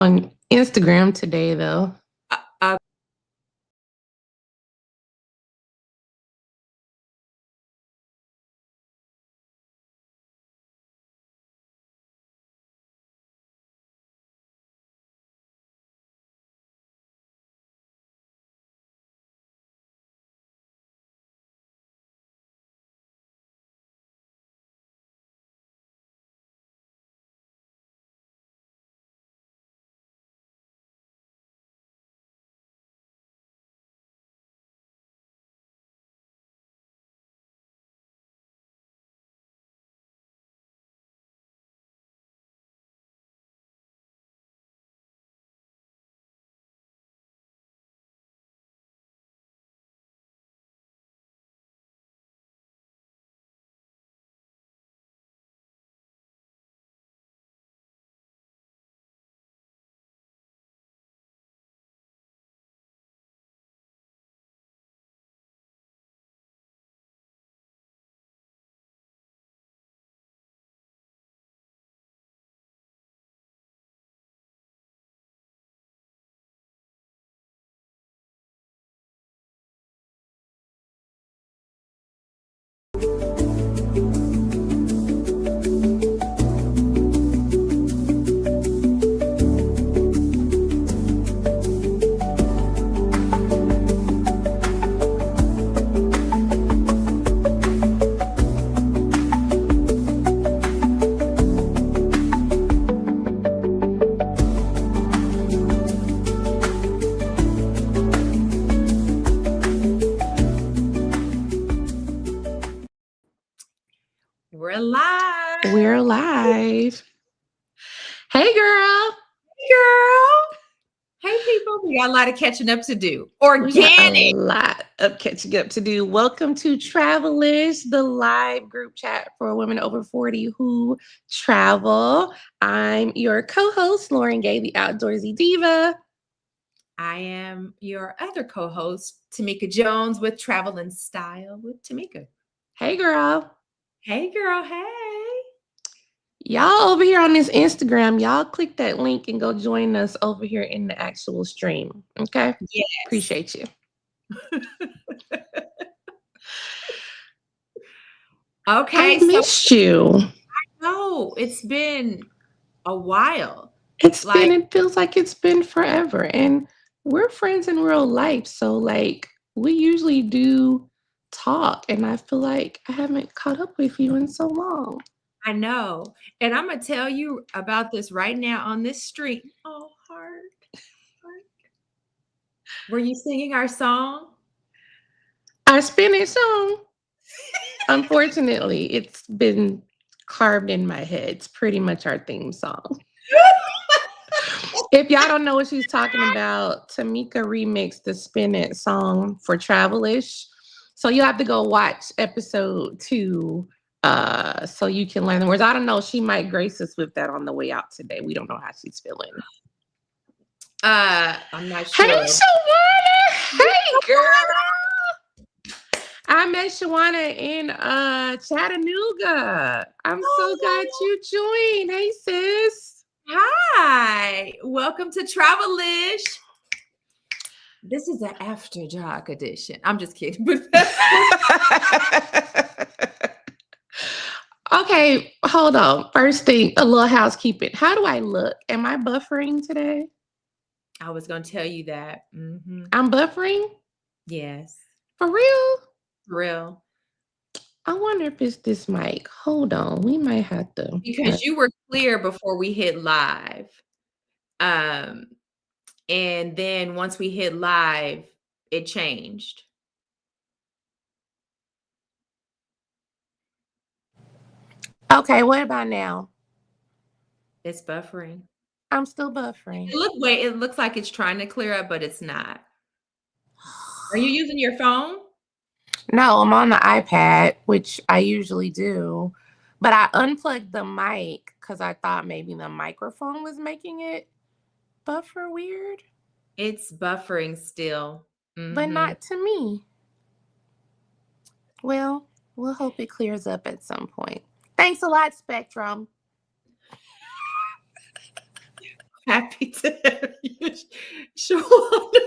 on Instagram today, though. Uh, we're live. We're live. Hey, girl. Girl. Hey, people. We got a lot of catching up to do. We got a Organic. lot of catching up to do. Welcome to Travelish, the live group chat for women over 40 who travel. I'm your co-host, Lauren Gay, the outdoorsy diva. I am your other co-host, Tamika Jones, with Travel and Style with Tamika. Hey, girl. Hey, girl. Hey. Y'all over here on this Instagram, y'all click that link and go join us over here in the actual stream. Okay? Yes. Appreciate you. Okay. I missed you. No, it's been a while. It feels like it's been forever. And we're friends in real life. So, we usually do talk. And I feel like I haven't caught up with you in so long. I know. And I'm going to tell you about this right now on this street. Oh, heart. Were you singing our song? Our Spanish song. Unfortunately, it's been carved in my head. It's pretty much our theme song. If y'all don't know what she's talking about, Tamika remixed the Spin It song for Travelish. So you have to go watch episode 2 so you can learn the words. I don't know. She might grace us with that on the way out today. We don't know how she's feeling. I'm not sure. Hey, Shawana. Hey, girl. I met Shawana in Chattanooga. I'm so glad you joined. Hey, sis. Hi. Welcome to Travelish. This is an after dark edition. I'm just kidding. Okay, hold on. First thing, a little housekeeping. How do I look? Am I buffering today? I was going to tell you that. Mm-hmm. I'm buffering? Yes. For real? For real. I wonder if it's this mic. Hold on. We might have to. Because you were clear before we hit live. And then once we hit live, it changed. Okay, what about now? It's buffering. I'm still buffering. It looks like it's trying to clear up, but it's not. Are you using your phone? No, I'm on the iPad, which I usually do. But I unplugged the mic because I thought maybe the microphone was making it buffer weird. It's buffering still. Mm-hmm. But not to me. Well, we'll hope it clears up at some point. Thanks a lot, Spectrum. happy to have you, Shawana.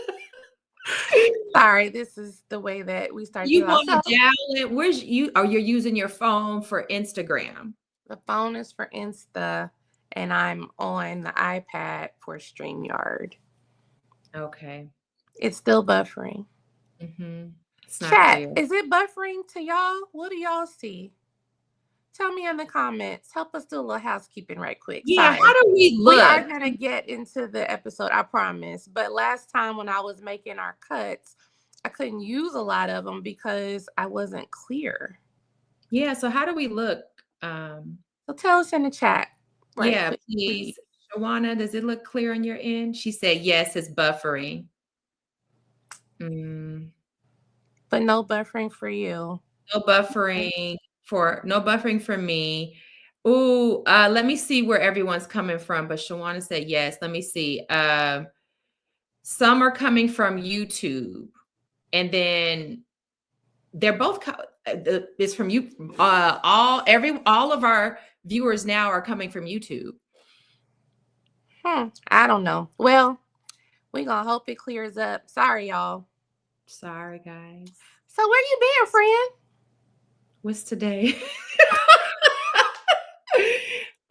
Sorry, this is the way that we start You this off. want So to dial it? Where's you? Oh, you're using your phone for Instagram. the phone is for Insta, and I'm on the iPad for StreamYard. Okay. It's still buffering. It's not Chat, clear. is it buffering to y'all? What do y'all see? Tell me in the comments. Help us do a little housekeeping right quick. Yeah, Sorry. how do we We are look? going to get into the episode, I promise. But last time when I was making our cuts, I couldn't use a lot of them because I wasn't clear. Yeah, so how do we look? So tell us in the chat right Yeah, quick, please. please. Shawana, does it look clear on your end? She said, yes, it's buffering. Mm, But no buffering for you. no buffering no buffering for me. Ooh, let me see where everyone's coming from. But Shawana said yes. Let me see. Some are coming from YouTube, and then they're both it's from you. All of our viewers now are coming from YouTube. I don't know. Well, we're going to hope it clears up. Sorry, y'all. Sorry, guys. So where you been, friend? What's today?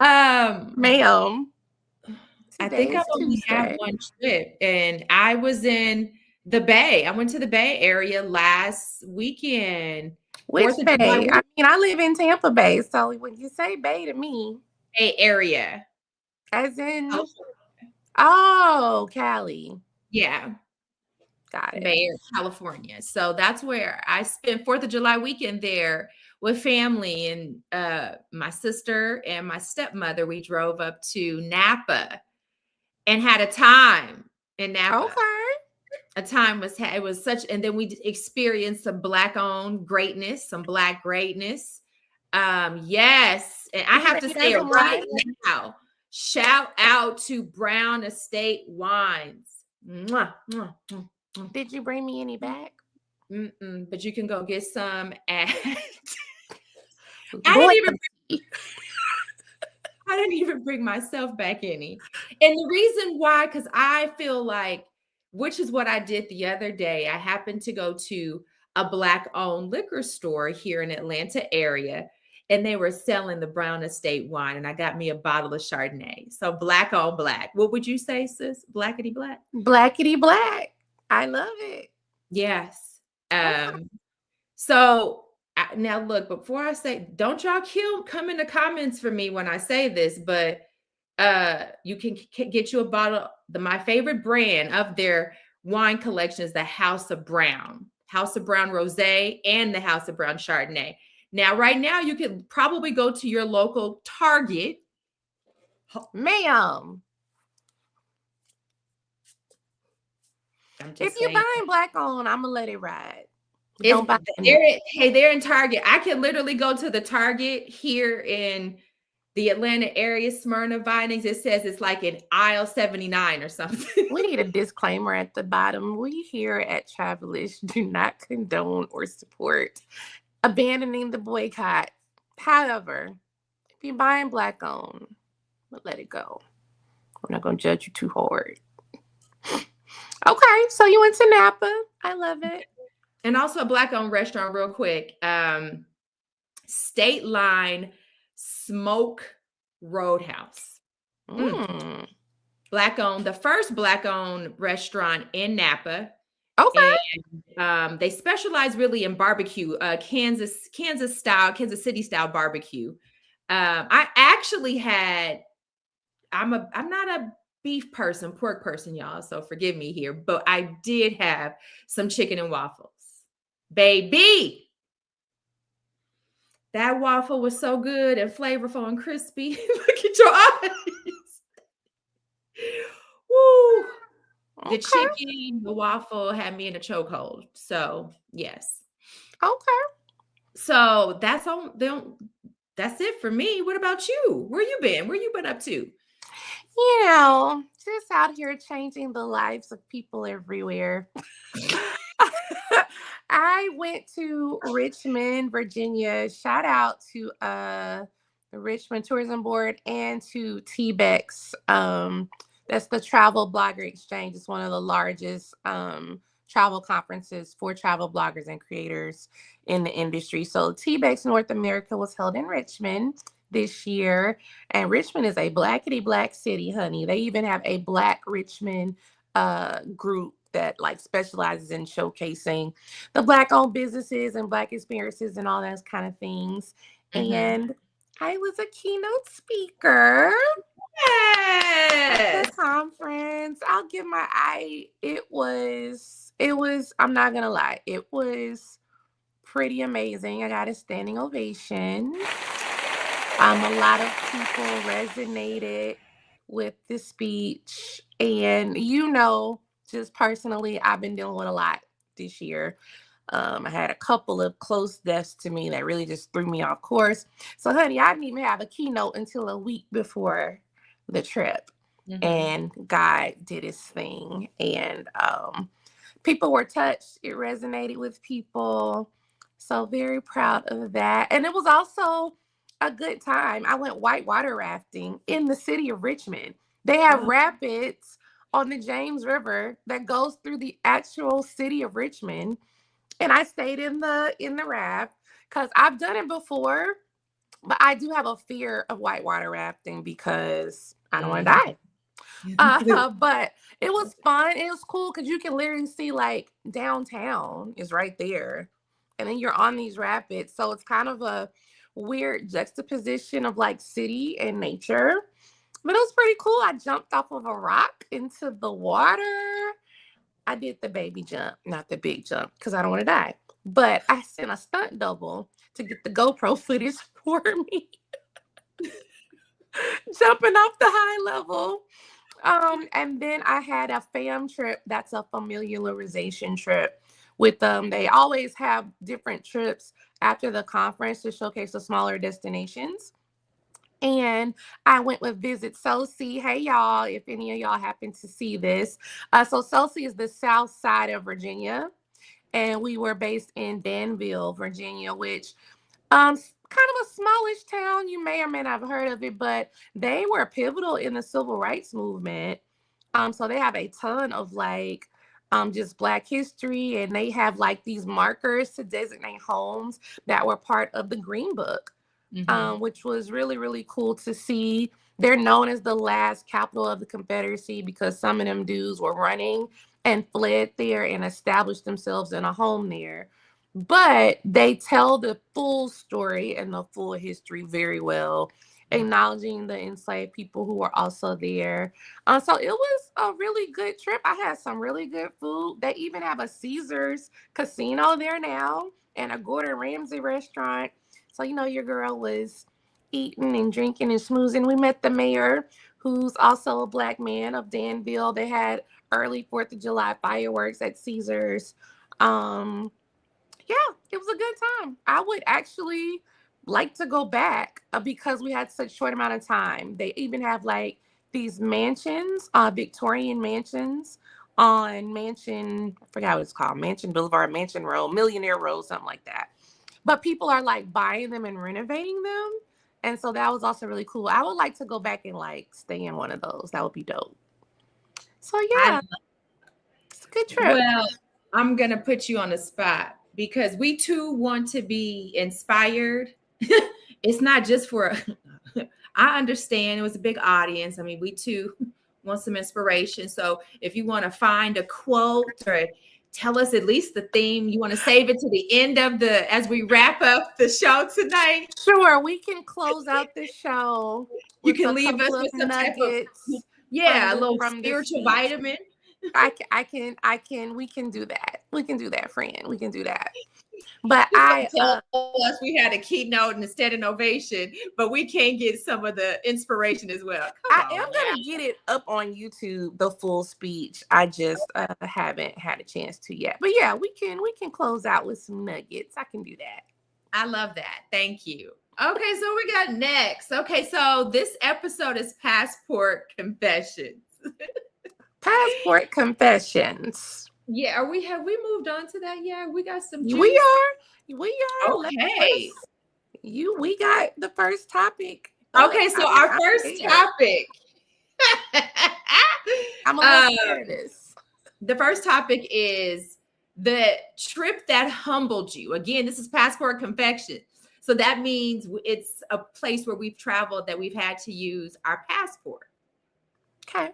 Ma'am. I Today think I is only have Tuesday. one trip, and I was in the Bay. I went to the Bay Area last weekend, Which 4th of July Bay? I mean, I live in Tampa Bay, so when you say Bay to me, Bay Area. as in, California. oh, Cali. Yeah, Got it. Bay Area, California. So that's where I spent 4th of July weekend there with family and my sister and my stepmother. We drove up to Napa and had a time in Napa. Okay. A time was it was such, and then we experienced some black owned greatness, some black greatness. Yes, and I You have to made say us it some right wine? now. Shout out to Brown Estate Wines. Mwah, mwah, mwah, mwah. Did you bring me any back? But you can go get some at I didn't even Loyalty. I didn't even bring myself back any. And the reason why, because I feel like, which is what I did the other day, I happened to go to a Black owned liquor store here in Atlanta area, and they were selling the Brown Estate wine, and I got me a bottle of Chardonnay. So Black on Black. What would you say, sis? Blackity black? Blackity black. I love it. Yes. Okay. So now look, before I say, don't y'all come in the comments for me when I say this, but you can get you a bottle. My favorite brand of their wine collection is the House of Brown Rosé and the House of Brown Chardonnay. Now, right now, you could probably go to your local Target. Ma'am. I'm just If you're saying. buying black on, I'm gonna let it ride. Don't buy They're in Target. I can literally go to the Target here in the Atlanta area, Smyrna Vinings. It says it's like in aisle 79 or something. We need a disclaimer at the bottom. We here at Travelish do not condone or support abandoning the boycott. However, if you're buying black owned, let it go. We're not going to judge you too hard. Okay, so you went to Napa. I love it. And also a Black owned restaurant, real quick. State Line Smoke Roadhouse. Black owned, the first Black owned restaurant in Napa. Okay. And they specialize really in barbecue, Kansas City style barbecue. I actually had, I'm not a pork person, y'all. So forgive me here, but I did have some chicken and waffles. Baby, that waffle was so good and flavorful and crispy. Look at your eyes. Woo. The chicken, the waffle had me in a chokehold. So yes. Okay. So that's it for me. What about you? Where you been? Where you been up to? Just out here changing the lives of people everywhere. I went to Richmond, Virginia. Shout out to the Richmond Tourism Board and to TBEX That's the Travel Blogger Exchange. It's one of the largest travel conferences for travel bloggers and creators in the industry. So TBEX North America was held in Richmond this year. And Richmond is a blackity black city, honey. They even have a Black Richmond group that like specializes in showcasing the Black owned businesses and Black experiences and all those kind of things. And I was a keynote speaker at the Yes. conference. I'll give my it was I'm not gonna lie, it was pretty amazing. I got a standing ovation. A lot of people resonated with the speech. And just personally, I've been dealing with a lot this year. I had a couple of close deaths to me that really just threw me off course. So, honey, I didn't even have a keynote until a week before the trip. And God did his thing. And people were touched. It resonated with people. So, very proud of that. And it was also a good time. I went whitewater rafting in the city of Richmond. They have rapids on the James River that goes through the actual city of Richmond. And I stayed in the raft because I've done it before, but I do have a fear of whitewater rafting because I don't want to die. But it was fun. It was cool because you can literally see like downtown is right there. And then you're on these rapids. So it's kind of a weird juxtaposition of like city and nature. But it was pretty cool. I jumped off of a rock into the water. I did the baby jump, not the big jump, because I don't want to die. But I sent a stunt double to get the GoPro footage for me. Jumping off the high level. And then I had a fam trip. That's a familiarization trip with them. They always have different trips after the conference to showcase the smaller destinations. And I went with Visit Soci. Hey, y'all, if any of y'all happen to see this. So Soci is the south side of Virginia. And we were based in Danville, Virginia, which kind of a smallish town. You may or may not have heard of it, but they were pivotal in the civil rights movement. So they have a ton of like just Black history, and they have like these markers to designate homes that were part of the Green Book, which was really, really cool to see. They're known as the last capital of the Confederacy because some of them dudes were running and fled there and established themselves in a home there. But they tell the full story and the full history very well, acknowledging the enslaved people who were also there. So it was a really good trip. I had some really good food. They even have a Caesars casino there now and a Gordon Ramsay restaurant. So, your girl was eating and drinking and schmoozing. We met the mayor, who's also a Black man of Danville. They had early 4th of July fireworks at Caesars. Yeah, it was a good time. I would actually like to go back because we had such short amount of time. They even have like these mansions, Victorian mansions on I forgot what it's called, Mansion Boulevard, Mansion Road, Millionaire Road, something like that. But people are like buying them and renovating them. And so that was also really cool. I would like to go back and like stay in one of those. That would be dope. So yeah, it's a good trip. Well, I'm going to put you on the spot because we too want to be inspired. It's not just for, I understand it was a big audience. I mean, we too want some inspiration. So if you want to find a quote or tell us at least the theme, you want to save it to the end of as we wrap up the show tonight. Sure, we can close out the show. You can leave us with some nuggets. A little spiritual vitamin. We can do that. We can do that, friend. We can do that. But tell us we had a keynote and a standing ovation, but we can get some of the inspiration as well. I am gonna get it up on YouTube, the full speech. I just haven't had a chance to yet. But yeah, we can close out with some nuggets. I can do that. I love that. Thank you. Okay, so we got next. Okay, so this episode is Passport Confessions. Passport Confessions. Yeah, have we moved on to that yet? We got some juice. We are. Okay. We got the first topic. Okay, so our first topic I'm a little scared of this. The first topic is the trip that humbled you. Again, this is passport confection. So that means it's a place where we've traveled that we've had to use our passport. Okay.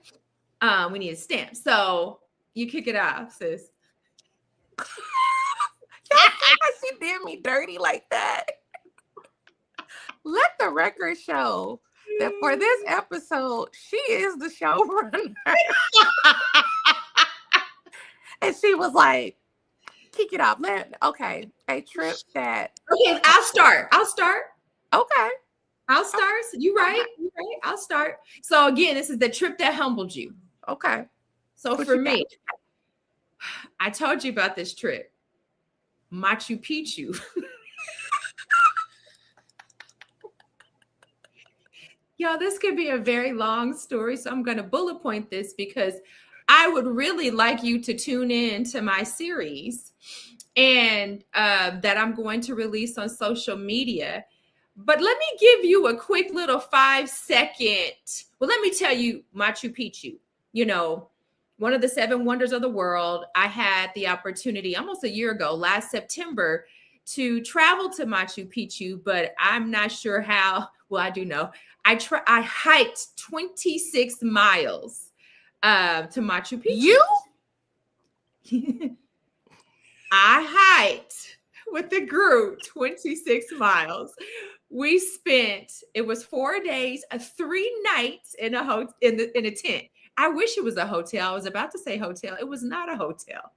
We need a stamp. So you kick it off, sis. She did me dirty like that. Let the record show that for this episode, she is the showrunner. And she was like, kick it off. Okay. A trip that. Okay, I'll start. Okay. I'll start. You right. I'll start. So again, this is the trip that humbled you. Okay. So for me, I told you about this trip. Machu Picchu. Y'all, this could be a very long story, so I'm going to bullet point this because I would really like you to tune in to my series and that I'm going to release on social media. But let me give you a quick little 5-second. Well, let me tell you Machu Picchu, one of the 7 wonders of the world. I had the opportunity almost a year ago, last September, to travel to Machu Picchu, but I'm not sure how. Well, I do know. I hiked 26 miles to Machu Picchu. You? I hiked with the group 26 miles. It was 4 days, 3 nights in a in a tent. I wish it was a hotel. I was about to say hotel. It was not a hotel.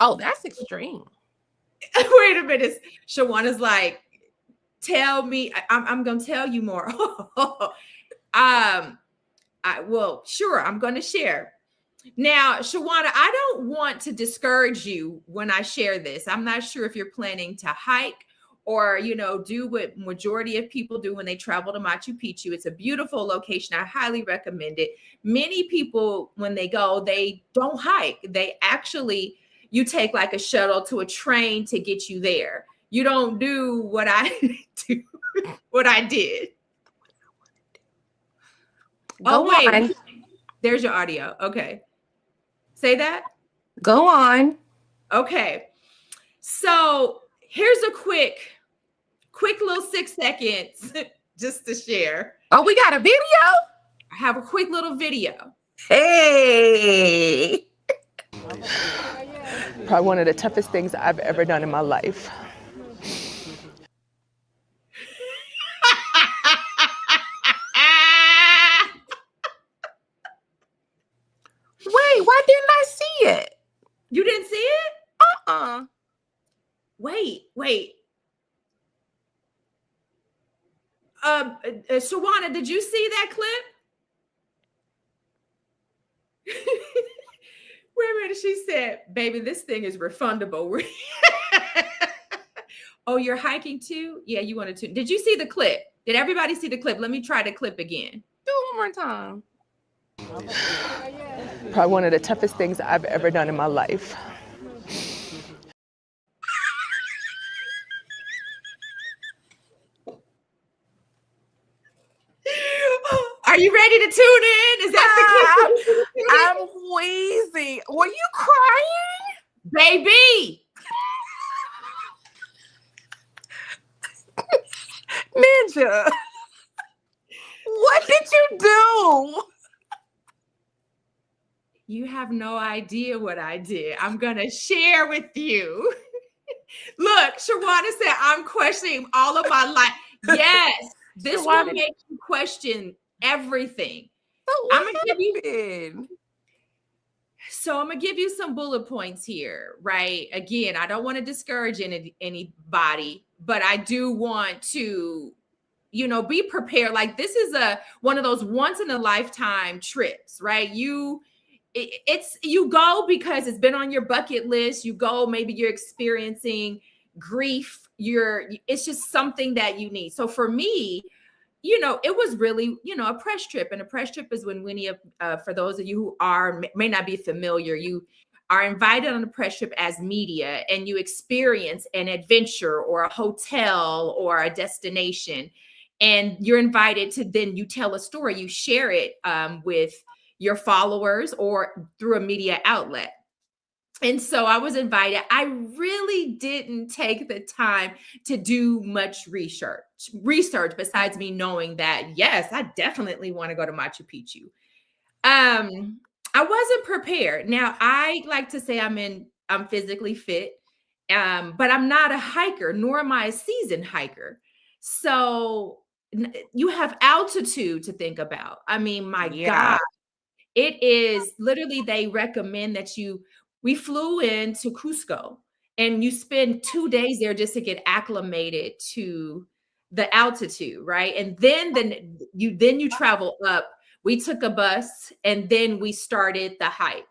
Oh, that's extreme. Wait a minute. Shawana's like, tell me. I'm going to tell you more. Well, sure. I'm going to share. Now, Shawana, I don't want to discourage you when I share this. I'm not sure if you're planning to hike or, do what majority of people do when they travel to Machu Picchu. It's a beautiful location. I highly recommend it. Many people, when they go, they don't hike. You take like a shuttle to a train to get you there. You don't do what I do, what I did. Go on. There's your audio. Okay. Say that. Go on. Okay. So here's a quick little 6 seconds just to share. Oh, we got a video? I have a quick little video. Hey. Probably one of the toughest things I've ever done in my life. Wait, why didn't I see it? You didn't see it? Wait. Shawana, did you see that clip? Wait a minute. She said, baby, this thing is refundable. Oh, you're hiking too? Yeah, you wanted to. Did you see the clip? Did everybody see the clip? Let me try the clip again. Do it one more time. Probably one of the toughest things I've ever done in my life. Are you ready to tune in? Is that the clip? I'm wheezing. Were you crying? Baby. Ninja. What did you do? You have no idea what I did. I'm going to share with you. Look, Shawana said, I'm questioning all of my life. Yes, this will make you question everything. I'm going to give you some bullet points here, right? Again, I don't want to discourage anybody, but I do want to, be prepared. Like this is one of those once in a lifetime trips, right? You go because it's been on your bucket list. You go, maybe you're experiencing grief. It's just something that you need. So for me, it was really, a press trip. And a press trip is when for those of you who may not be familiar, you are invited on a press trip as media and you experience an adventure or a hotel or a destination. and you're invited to, then you tell a story, you share it with your followers or through a media outlet. And so I was invited. I really didn't take the time to do much research besides me knowing that, yes, I definitely want to go to Machu Picchu. I wasn't prepared. Now, I like to say I'm physically fit, but I'm not a hiker, nor am I a seasoned hiker. So you have altitude to think about. I mean, my Yeah. God, it is literally, they recommend that we flew into Cusco and you spend 2 days there just to get acclimated to the altitude, right? And then you travel up. We took a bus and then we started the hike.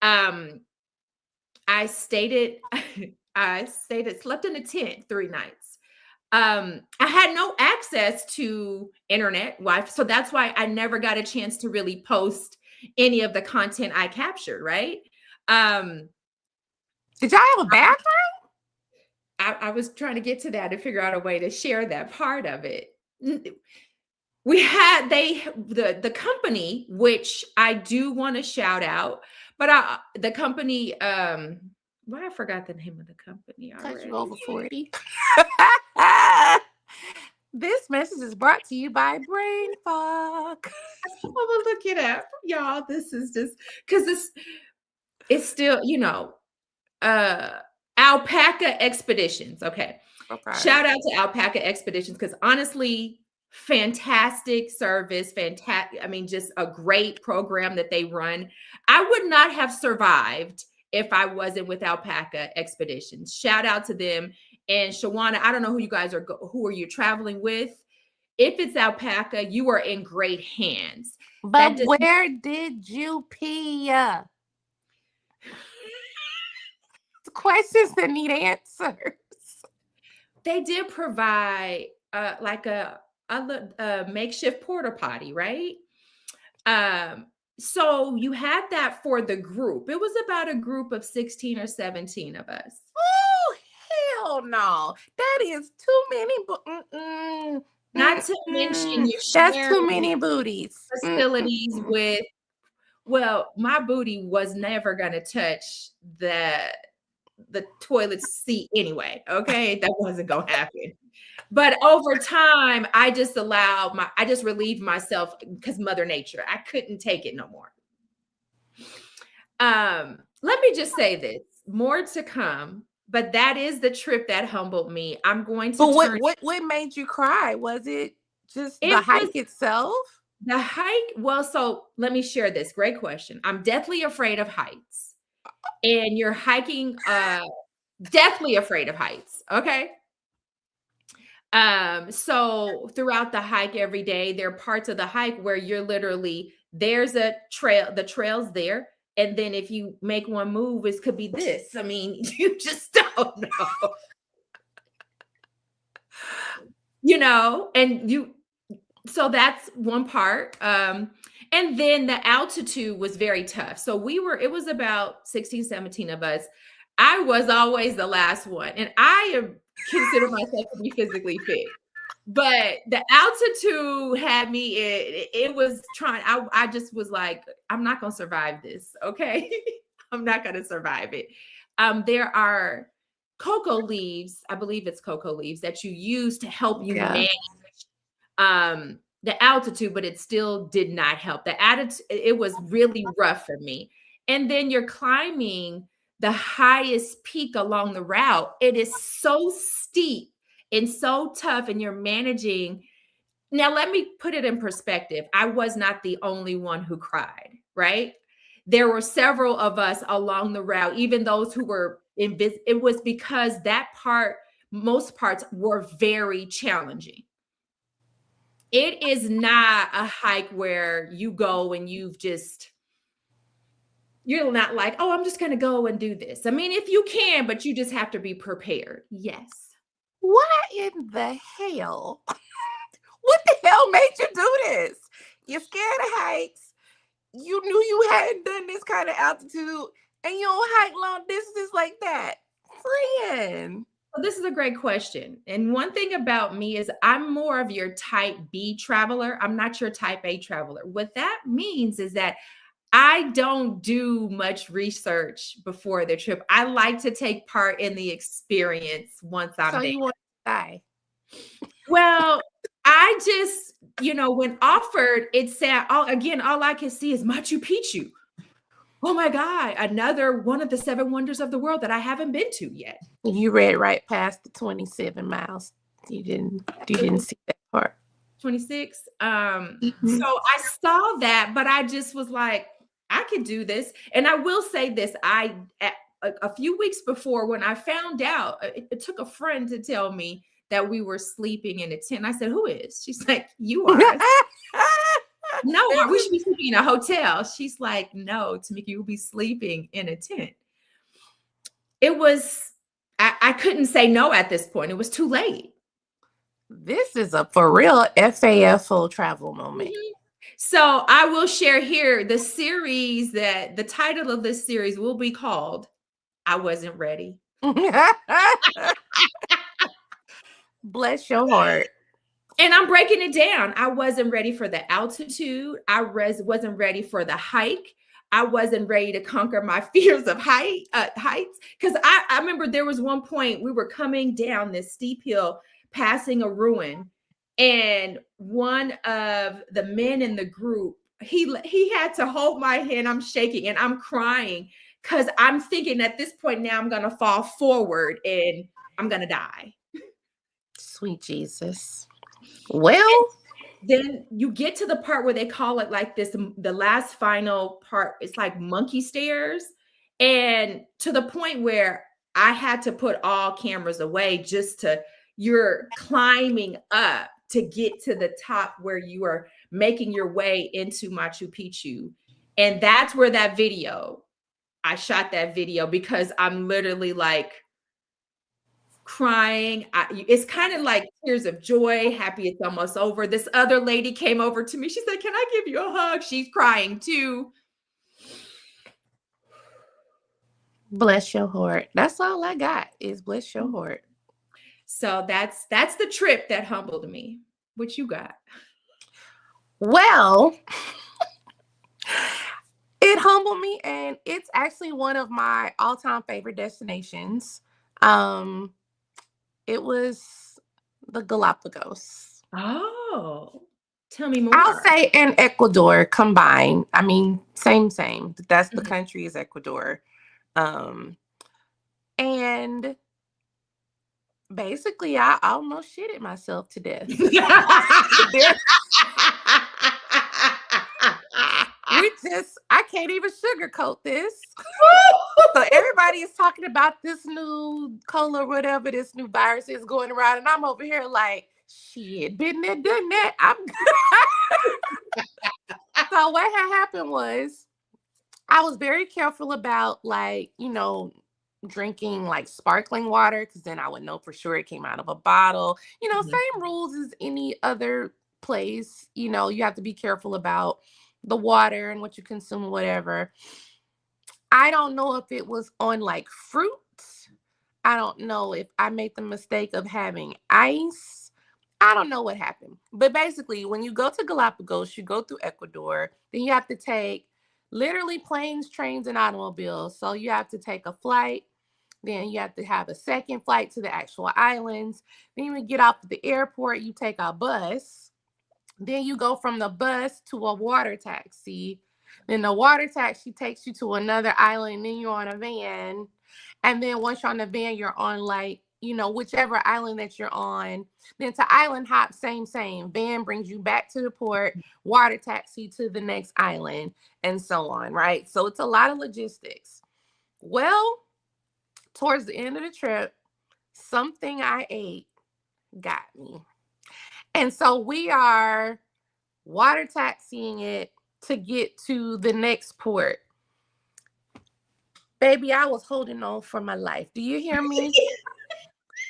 Um, I stayed slept in a tent 3 nights. I had no access to internet Wi-Fi, so that's why I never got a chance to really post any of the content I captured, right? Um, Did y'all have a bathroom? I was trying to get to that and figure out a way to share that part of it. We had the company, which I do want to shout out, but the company, well, I forgot the name of the company Because you already. over 40. This message is brought to you by Brain Fog. I'm gonna look it up, y'all. This is just because it's still, Alpaca Expeditions. Okay. Shout out to Alpaca Expeditions, because honestly, fantastic service, fantastic. I mean, just a great program that they run. I would not have survived if I wasn't with Alpaca Expeditions. Shout out to them. And Shawana, I don't know who you guys who are you traveling with? If it's Alpaca, you are in great hands. But where did you pee? Questions that need answers. They did provide like a makeshift porta potty, right? So you had that for the group. It was about a group of 16 or 17 of us. Oh, hell no. That is too many. Not to mention you that's too many booties. Facilities with, well, my booty was never going to touch the toilet seat anyway. Okay. That wasn't going to happen. But over time, I just relieved myself because Mother Nature, I couldn't take it no more. Let me just say this, more to come, but that is the trip that humbled me. I'm going to what made you cry? Was it just the hike itself? The hike? Well, so let me share this. Great question. I'm deathly afraid of heights. And you're hiking, deathly afraid of heights. Okay. So throughout the hike every day, there are parts of the hike where you're literally, there's a trail, the trail's there. And then if you make one move, it could be this. I mean, you just don't know. So that's one part. And then the altitude was very tough. So it was about 16, 17 of us. I was always the last one. And I consider myself to be physically fit. But the altitude had me, it was trying, I just was like, I'm not going to survive this. Okay. I'm not going to survive it. There are cocoa leaves, I believe it's cocoa leaves that you use to help you manage the altitude, but it still did not help. It was really rough for me. And then you're climbing the highest peak along the route. It is so steep and so tough, and you're managing. Now, let me put it in perspective. I was not the only one who cried, right? There were several of us along the route, even those who were it was because most parts were very challenging. It is not a hike where you go and you're not like, oh, I'm just going to go and do this. I mean, if you can, but you just have to be prepared. Yes. What in the hell? What the hell made you do this? You're scared of heights. You knew you hadn't done this kind of altitude, and you don't hike long distances like that. Friend. So this is a great question. And one thing about me is I'm more of your type B traveler. I'm not your type A traveler. What that means is that I don't do much research before the trip. I like to take part in the experience once I'm So there. you want to die? Well, I just, when offered, it said, all I can see is Machu Picchu. Oh my God, another one of the seven wonders of the world that I haven't been to yet. You read right past the 27 miles. You didn't see that part. 26. Mhm. So I saw that, but I just was like, I could do this. And I will say this, a few weeks before when I found out, it took a friend to tell me that we were sleeping in a tent. I said, "Who is?" She's like, "You are." I said, "No, we should be sleeping in a hotel." She's like, "No, Tamika, you'll be sleeping in a tent." It was, I couldn't say no at this point. It was too late. This is a for real FAF full travel moment. Mhm. So I will share here the title of this series will be called I Wasn't Ready. Bless your heart. And I'm breaking it down. I wasn't ready for the altitude. Wasn't ready for the hike. I wasn't ready to conquer my fears of heights. Because I remember there was one point we were coming down this steep hill, passing a ruin, and one of the men in the group, he had to hold my hand. I'm shaking and I'm crying because I'm thinking at this point now I'm gonna fall forward and I'm gonna die. Sweet Jesus. Well, Then you get to the part where they call it like this, the last final part, it's like monkey stairs. And to the point where I had to put all cameras away you're climbing up to get to the top where you are making your way into Machu Picchu. And that's where I shot that video because I'm literally like, crying. It's kind of like tears of joy, happy it's almost over. This other lady came over to me. She said, "Can I give you a hug?" She's crying too. bless your heart. That's all I got is bless your heart. So that's the trip that humbled me. What you got? Well, it humbled me and it's actually one of my all-time favorite destinations. Um, it was the Galapagos. Oh, tell me I'll more. say in Ecuador combined. I mean, same. That's the Mhm. country is Ecuador. Um, and basically I almost shitted myself to death. I can't even sugarcoat this. So everybody is talking about this new cola, whatever this new virus is going around, and I'm over here like, shit, been there, done that. So what had happened was I was very careful about drinking like sparkling water because then I would know for sure it came out of a bottle. Mhm. Same rules as any other place. You have to be careful about the water and what you consume, whatever. I don't know if it was on like fruits. I don't know if I made the mistake of having ice. I don't know what happened. But basically, when you go to Galapagos, you go through Ecuador, then you have to take literally planes, trains, and automobiles. So you have to take a flight. Then you have to have a second flight to the actual islands. Then you get off at the airport, you take a bus. Then you go from the bus to a water taxi. Then the water taxi takes you to another island. Then you're on a van. And then once you're on the van, you're on whichever island that you're on. Then to island hop, same. Van brings you back to the port, water taxi to the next island, and so on, right? So it's a lot of logistics. Well, towards the end of the trip, something I ate got me. And so we are water taxiing it to get to the next port. Baby, I was holding on for my life. Do you hear me?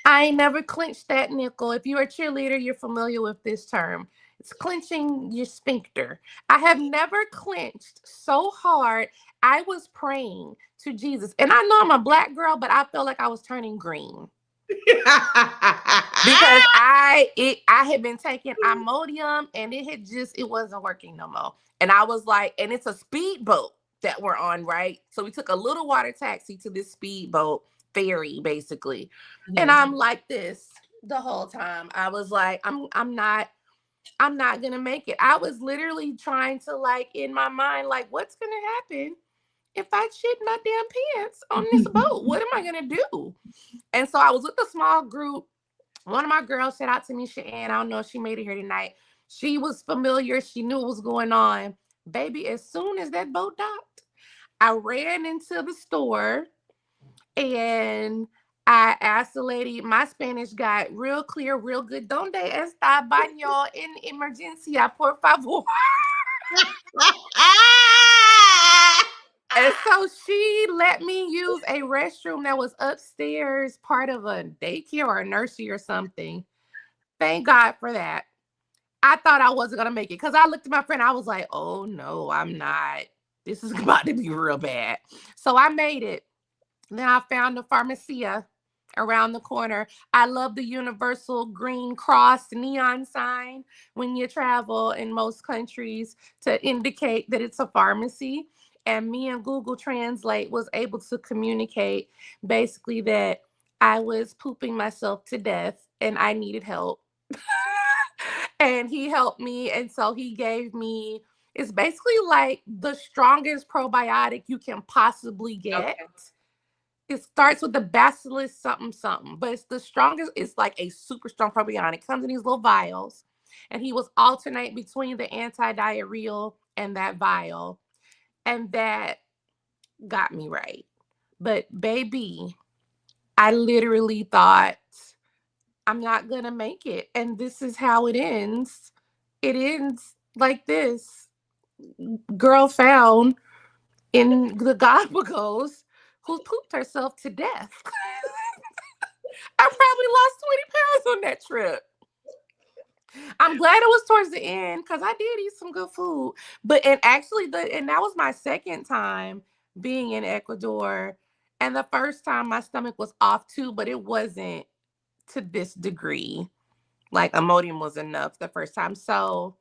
I ain't never clenched that nickel. If you're a cheerleader, you're familiar with this term. It's clenching your sphincter. I have never clenched so hard. I was praying to Jesus. And I know I'm a black girl, but I felt like I was turning green. Because I had been taking Imodium and it wasn't working no more. And I was like, and it's a speedboat that we're on, right? So we took a little water taxi to this speedboat ferry, basically. And I'm like this the whole time. I was like, I'm not gonna make it. I was literally trying to, like, in my mind, like, what's gonna happen if I shit my damn pants on this boat? What am I gonna do? And so I was with a small group. One of my girls, shout out to me, Cheyenne. I don't know if she made it here tonight. She was familiar. She knew what was going on. Baby, as soon as that boat docked, I ran into the store and I asked the lady, my Spanish got real clear, real good. Donde está baño en emergencia, por favor? And so she let me use a restroom that was upstairs, part of a daycare or a nursery or something. Thank God for that. I thought I wasn't going to make it because I looked at my friend. I was like, oh, no, I'm not. This is about to be real bad. So I made it. Then I found a pharmacia around the corner. I love the universal green cross neon sign when you travel in most countries to indicate that it's a pharmacy. And me and Google Translate was able to communicate basically that I was pooping myself to death and I needed help. And he helped me. And so he gave me, it's basically like the strongest probiotic you can possibly get. Okay. It starts with the bacillus something something, but it's the strongest. It's like a super strong probiotic. It comes in these little vials, and he was alternate between the anti-diarrheal and that vial, and that got me right. But baby, I literally thought I'm not gonna make it, and this is how it ends. It ends like this. Girl found in the Galapagos who pooped herself to death. I probably lost 20 pounds on that trip. I'm glad it was towards the end because I did eat some good food. But and actually and that was my second time being in Ecuador. And the first time my stomach was off too, but it wasn't to this degree. Like Imodium was enough the first time. So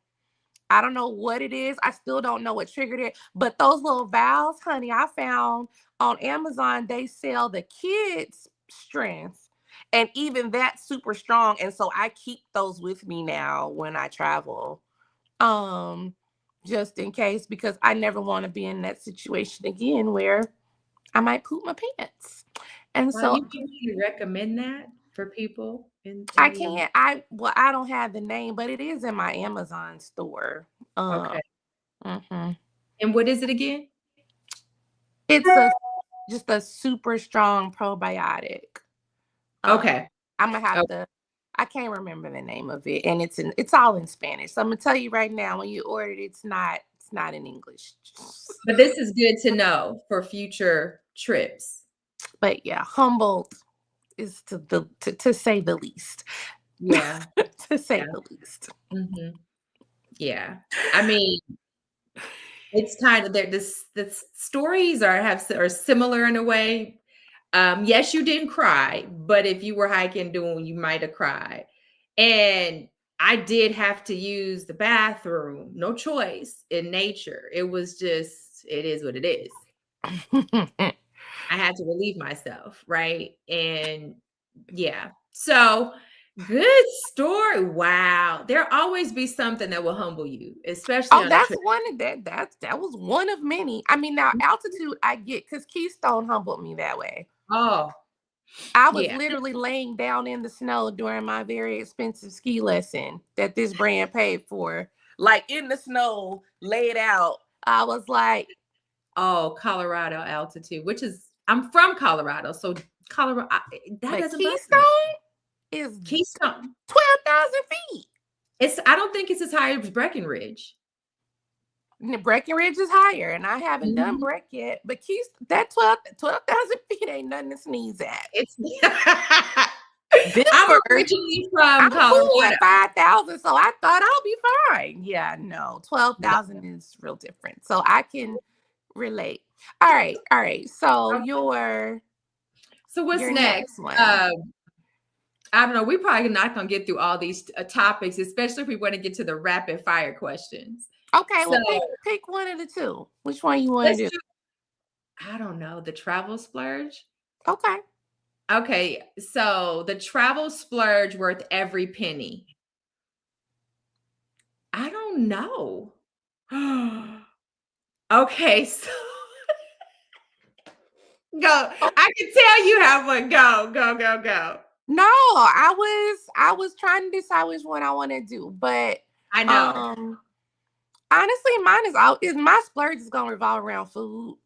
I don't know what it is. I still don't know what triggered it. But those little valves, honey, I found on Amazon, they sell the kids' strength. And even that's super strong. And so I keep those with me now when I travel. Just in case, because I never want to be in that situation again where I might poop my pants. And Now, so you can really recommend that for people I the can't, I don't have the name, but it is in my Amazon store. okay. Mhm. And what is it again? It's just a super strong probiotic. Okay. I'm gonna have Okay. to. I can't remember the name of it, and it's all in Spanish. So I'm gonna tell you right now, when you order it, it's not in English. But this is good to know for future trips. But yeah, humbled is to say the least. Yeah. To say Yeah. the least. Mhm. Yeah. I mean, it's kind of there. The stories are similar in a way. Yes, you didn't cry, but if you were hiking doing, you might have cried. And I did have to use the bathroom, no choice in nature. It was just, it is what it is. I had to relieve myself, right? And yeah. So good story. Wow. There'll always be something that will humble you, especially Oh, on a that's trip. one of that was one of many. I mean, now altitude I get because Keystone humbled me that way. Oh, I was yeah. literally laying down in the snow during my very expensive ski lesson that this brand paid for, like in the snow, laid out. I was like, Oh, Colorado altitude, which is, I'm from Colorado. So Colorado, that but doesn't bother Keystone me. is Keystone. 12,000 feet. I don't think it's as high as Breckenridge. Breckenridge is higher, and I haven't done Mhm. Breck yet. But that 12,000 feet ain't nothing to sneeze at. It's I'm Denver, originally from I'm cool Colorado. at 5,000, so I thought I'll be fine. Yeah, no, 12,000 is real different. So I can relate. All right. So Okay. your So what's your next? next one. I don't know. We probably not gonna get through all these topics, especially if we want to get to the rapid fire questions. Okay, So well, pick one of the two. Which one you want let's to do? do. I don't know, the travel splurge. Okay. Okay, so the travel splurge worth every penny. I don't know. Okay, so go. Oh, I can tell you have one. Go, go, go, go. no, I was trying to decide which one I want to do, but I know. um, honestly, mine is out. Is my splurge is gonna revolve around food.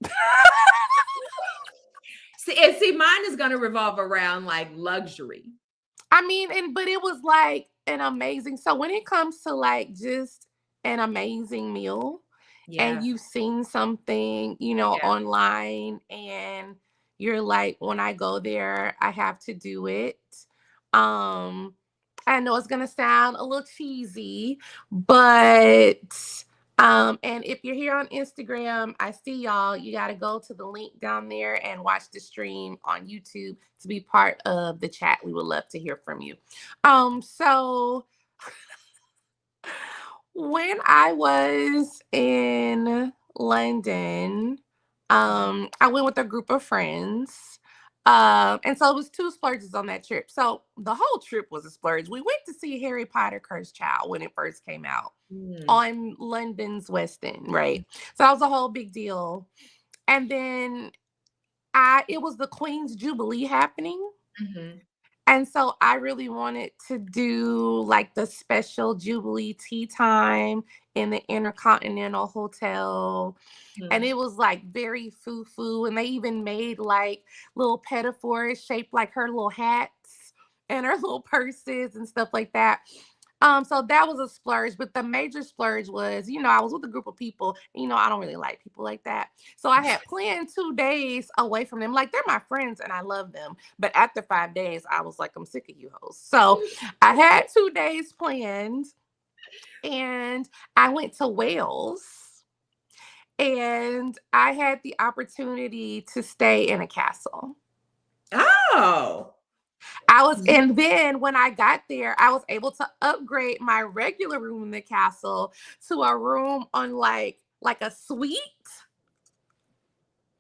See, mine is gonna revolve around like luxury. I mean, but it was like an amazing. So when it comes to like just an amazing meal, and Yeah, you've seen something, yeah. online, and you're like, when I go there, I have to do it. Um, I know it's gonna sound a little cheesy, but and if you're here on Instagram, I see y'all. You got to go to the link down there and watch the stream on YouTube to be part of the chat. We would love to hear from you. So when I was in London, Mhm. I went with a group of friends. And so it was two splurges on that trip. So the whole trip was a splurge. We went to see Harry Potter Cursed Child when it first came out Mm, on London's West End, right? So that was a whole big deal. And then it was the Queen's Jubilee happening. mhm, And so I really wanted to do like the special Jubilee tea time in the Intercontinental Hotel. And mhm. it was like very foo-foo. And they even made like little pedophores shaped like her little hats and her little purses and stuff like that. So that was a splurge, but the major splurge was, I was with a group of people. I don't really like people like that. So I had planned 2 days away from them. Like they're my friends and I love them. But after 5 days, I was like, I'm sick of you hoes. So I had 2 days planned and I went to Wales and I had the opportunity to stay in a castle. Oh, yeah. And then when I got there, I was able to upgrade my regular room in the castle to a room on like a suite.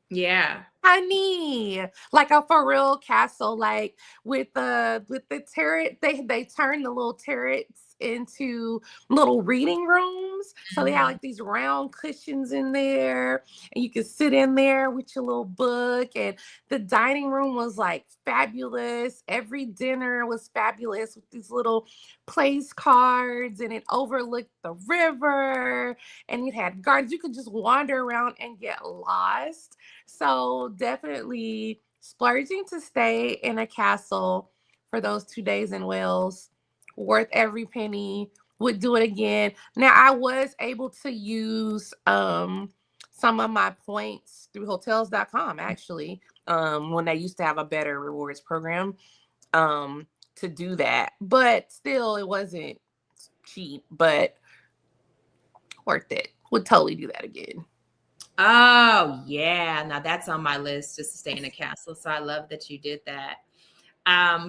Yeah. Honey, like a for real castle, like with the turret, they turn the little turrets into little reading rooms. So they have Mhm. like these round cushions in there, and you could sit in there with your little book. And the dining room was like fabulous. Every dinner was fabulous with these little place cards, and it overlooked the river, and it had gardens. You could just wander around and get lost. So definitely splurging to stay in a castle for those 2 days in Wales, worth every penny. Would do it again. Now I was able to use some of my points through hotels.com actually, when they used to have a better rewards program, to do that. But still it wasn't cheap, but worth it. Would totally do that again. Oh, yeah. Now that's on my list, just to stay in a castle. So I love that you did that.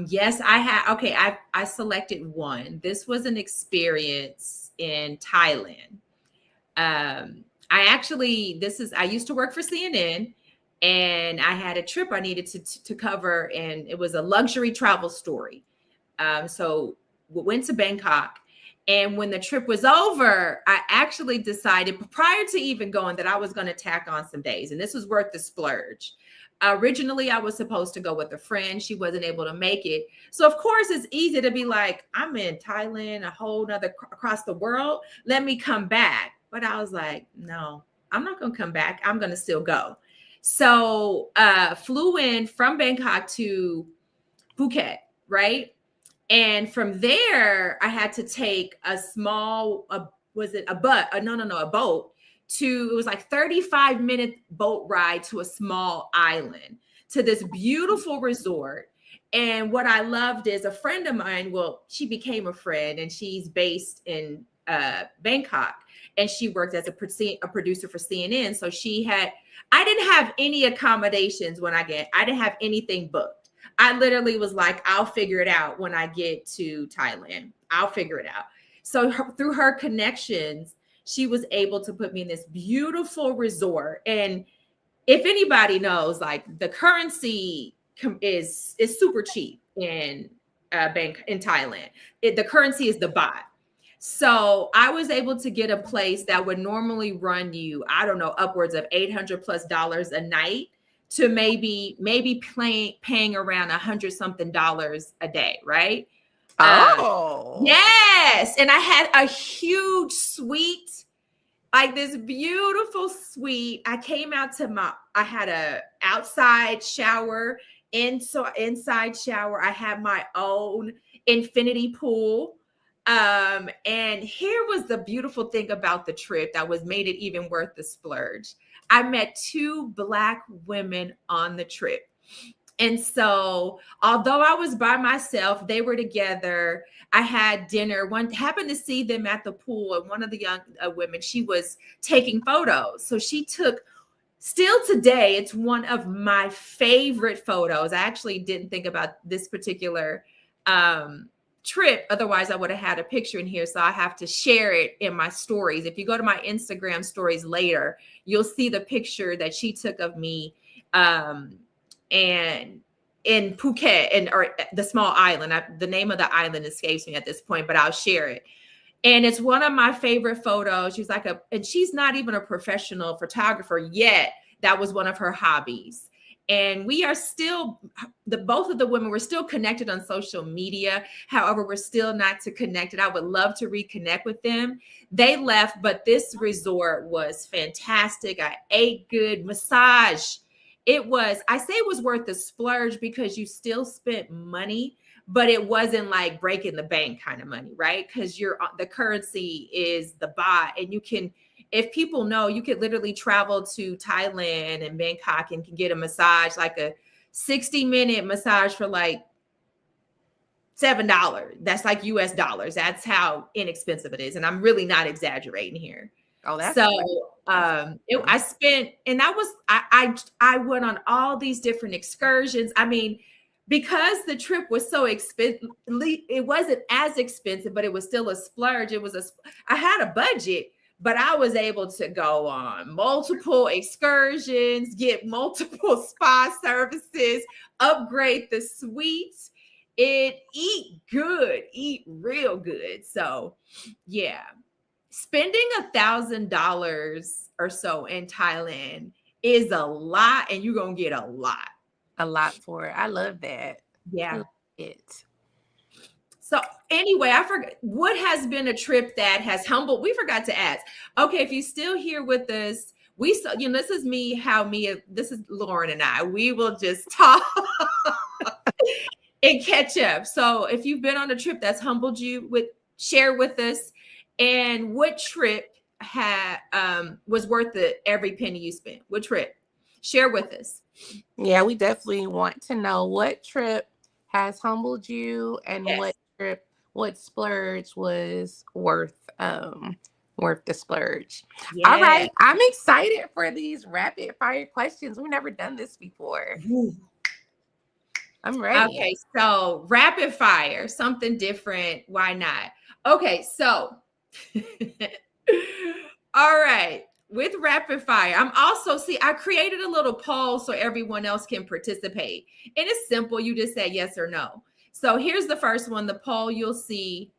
Yes, I had. Okay, I selected one. This was an experience in Thailand. I used to work for CNN, and I had a trip I needed to cover, and it was a luxury travel story. So we went to Bangkok. And when the trip was over, I actually decided prior to even going that I was going to tack on some days. And this was worth the splurge. Originally, I was supposed to go with a friend. She wasn't able to make it. So, of course, it's easy to be like, I'm in Thailand, a whole nother across the world. Let me come back. But I was like, no, I'm not going to come back. I'm going to still go. So, flew in from Bangkok to Phuket, right? And from there, I had to take a small, was it a butt? No, a boat to, it was like 35-minute boat ride to a small island to this beautiful resort. And what I loved is a friend of mine, well, she became a friend and she's based in Bangkok and she worked as a producer for CNN. So I didn't have any accommodations I didn't have anything booked. I literally was like, I'll figure it out when I get to Thailand. I'll figure it out. So through her connections, she was able to put me in this beautiful resort. And if anybody knows, like the currency is super cheap in Bank in Thailand. The currency is the baht. So I was able to get a place that would normally run you, I don't know, upwards of $800+ a night to maybe paying around $100 something a day, right? Oh. Yes, and I had a huge suite, like this beautiful suite. I came out to I had a outside shower, inside shower. I had my own infinity pool. And here was the beautiful thing about the trip that was made it even worth the splurge. I met 2 Black women on the trip. And so, although I was by myself, they were together. I had dinner. One happened to see them at the pool, and one of the young women, she was taking photos. So she took. Still today, it's one of my favorite photos. I actually didn't think about this particular trip. Otherwise, I would have had a picture in here. So I have to share it in my stories. If you go to my Instagram stories later, you'll see the picture that she took of me. And in Phuket, or the small island. The name of the island escapes me at this point, but I'll share it. And it's one of my favorite photos. She's like and she's not even a professional photographer yet. That was one of her hobbies. And we are still, both of the women were still connected on social media. However, we're still not connected. I would love to reconnect with them. They left, but this resort was fantastic. I ate good, massage. I say it was worth the splurge because you still spent money, but it wasn't like breaking the bank kind of money, right? Because the currency is the baht, and you can, if people know, you could literally travel to Thailand and Bangkok and can get a massage, like a 60-minute massage for like $7. That's like US dollars. That's how inexpensive it is. And I'm really not exaggerating here. Oh, that's so I spent, and that was, I went on all these different excursions. I mean, because the trip was so expensive, it wasn't as expensive, but it was still a splurge. I had a budget, but I was able to go on multiple excursions, get multiple spa services, upgrade the suites, and eat real good. So yeah. Spending $1,000 or so in Thailand is a lot, and you're gonna get a lot for it. I love that. Yeah. I love it. So anyway, I forgot what has been a trip that has humbled. We forgot to ask. Okay, if you're still here with us, this is this is Lauren and I. We will just talk and catch up. So if you've been on a trip that's humbled you, share with us. And what trip was worth every penny you spent? What trip? Share with us. Yeah, we definitely want to know what trip has humbled you, and what splurge was worth the splurge. Yes. All right, I'm excited for these rapid fire questions. We've never done this before. I'm ready. Okay, so rapid fire, something different. Why not? Okay, so. All right, with rapid fire, I created a little poll so everyone else can participate, and it's simple. You just say yes or no. So here's the first one. The poll, you'll see.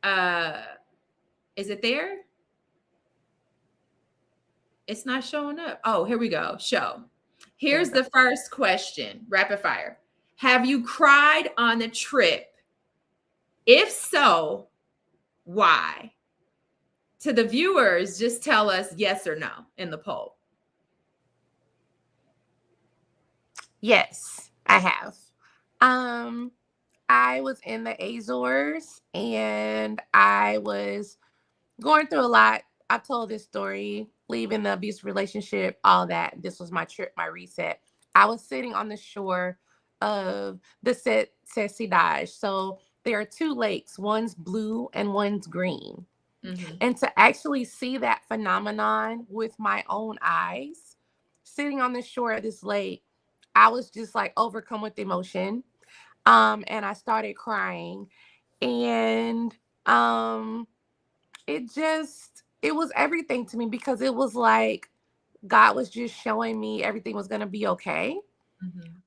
Is it there? It's not showing up. Oh, here we go. Here's the first question. Rapid fire. Have you cried on a trip? If so, why? To the viewers, just tell us yes or no in the poll. Yes, I have. I was in the Azores and I was going through a lot. I told this story, leaving the abusive relationship, all that. This was my trip, my reset. I was sitting on the shore of the Sesidaj. So there are 2 lakes. One's blue and one's green. Mm-hmm. And to actually see that phenomenon with my own eyes, sitting on the shore of this lake, I was just like overcome with emotion. And I started crying. And it was everything to me because it was like God was just showing me everything was gonna be okay.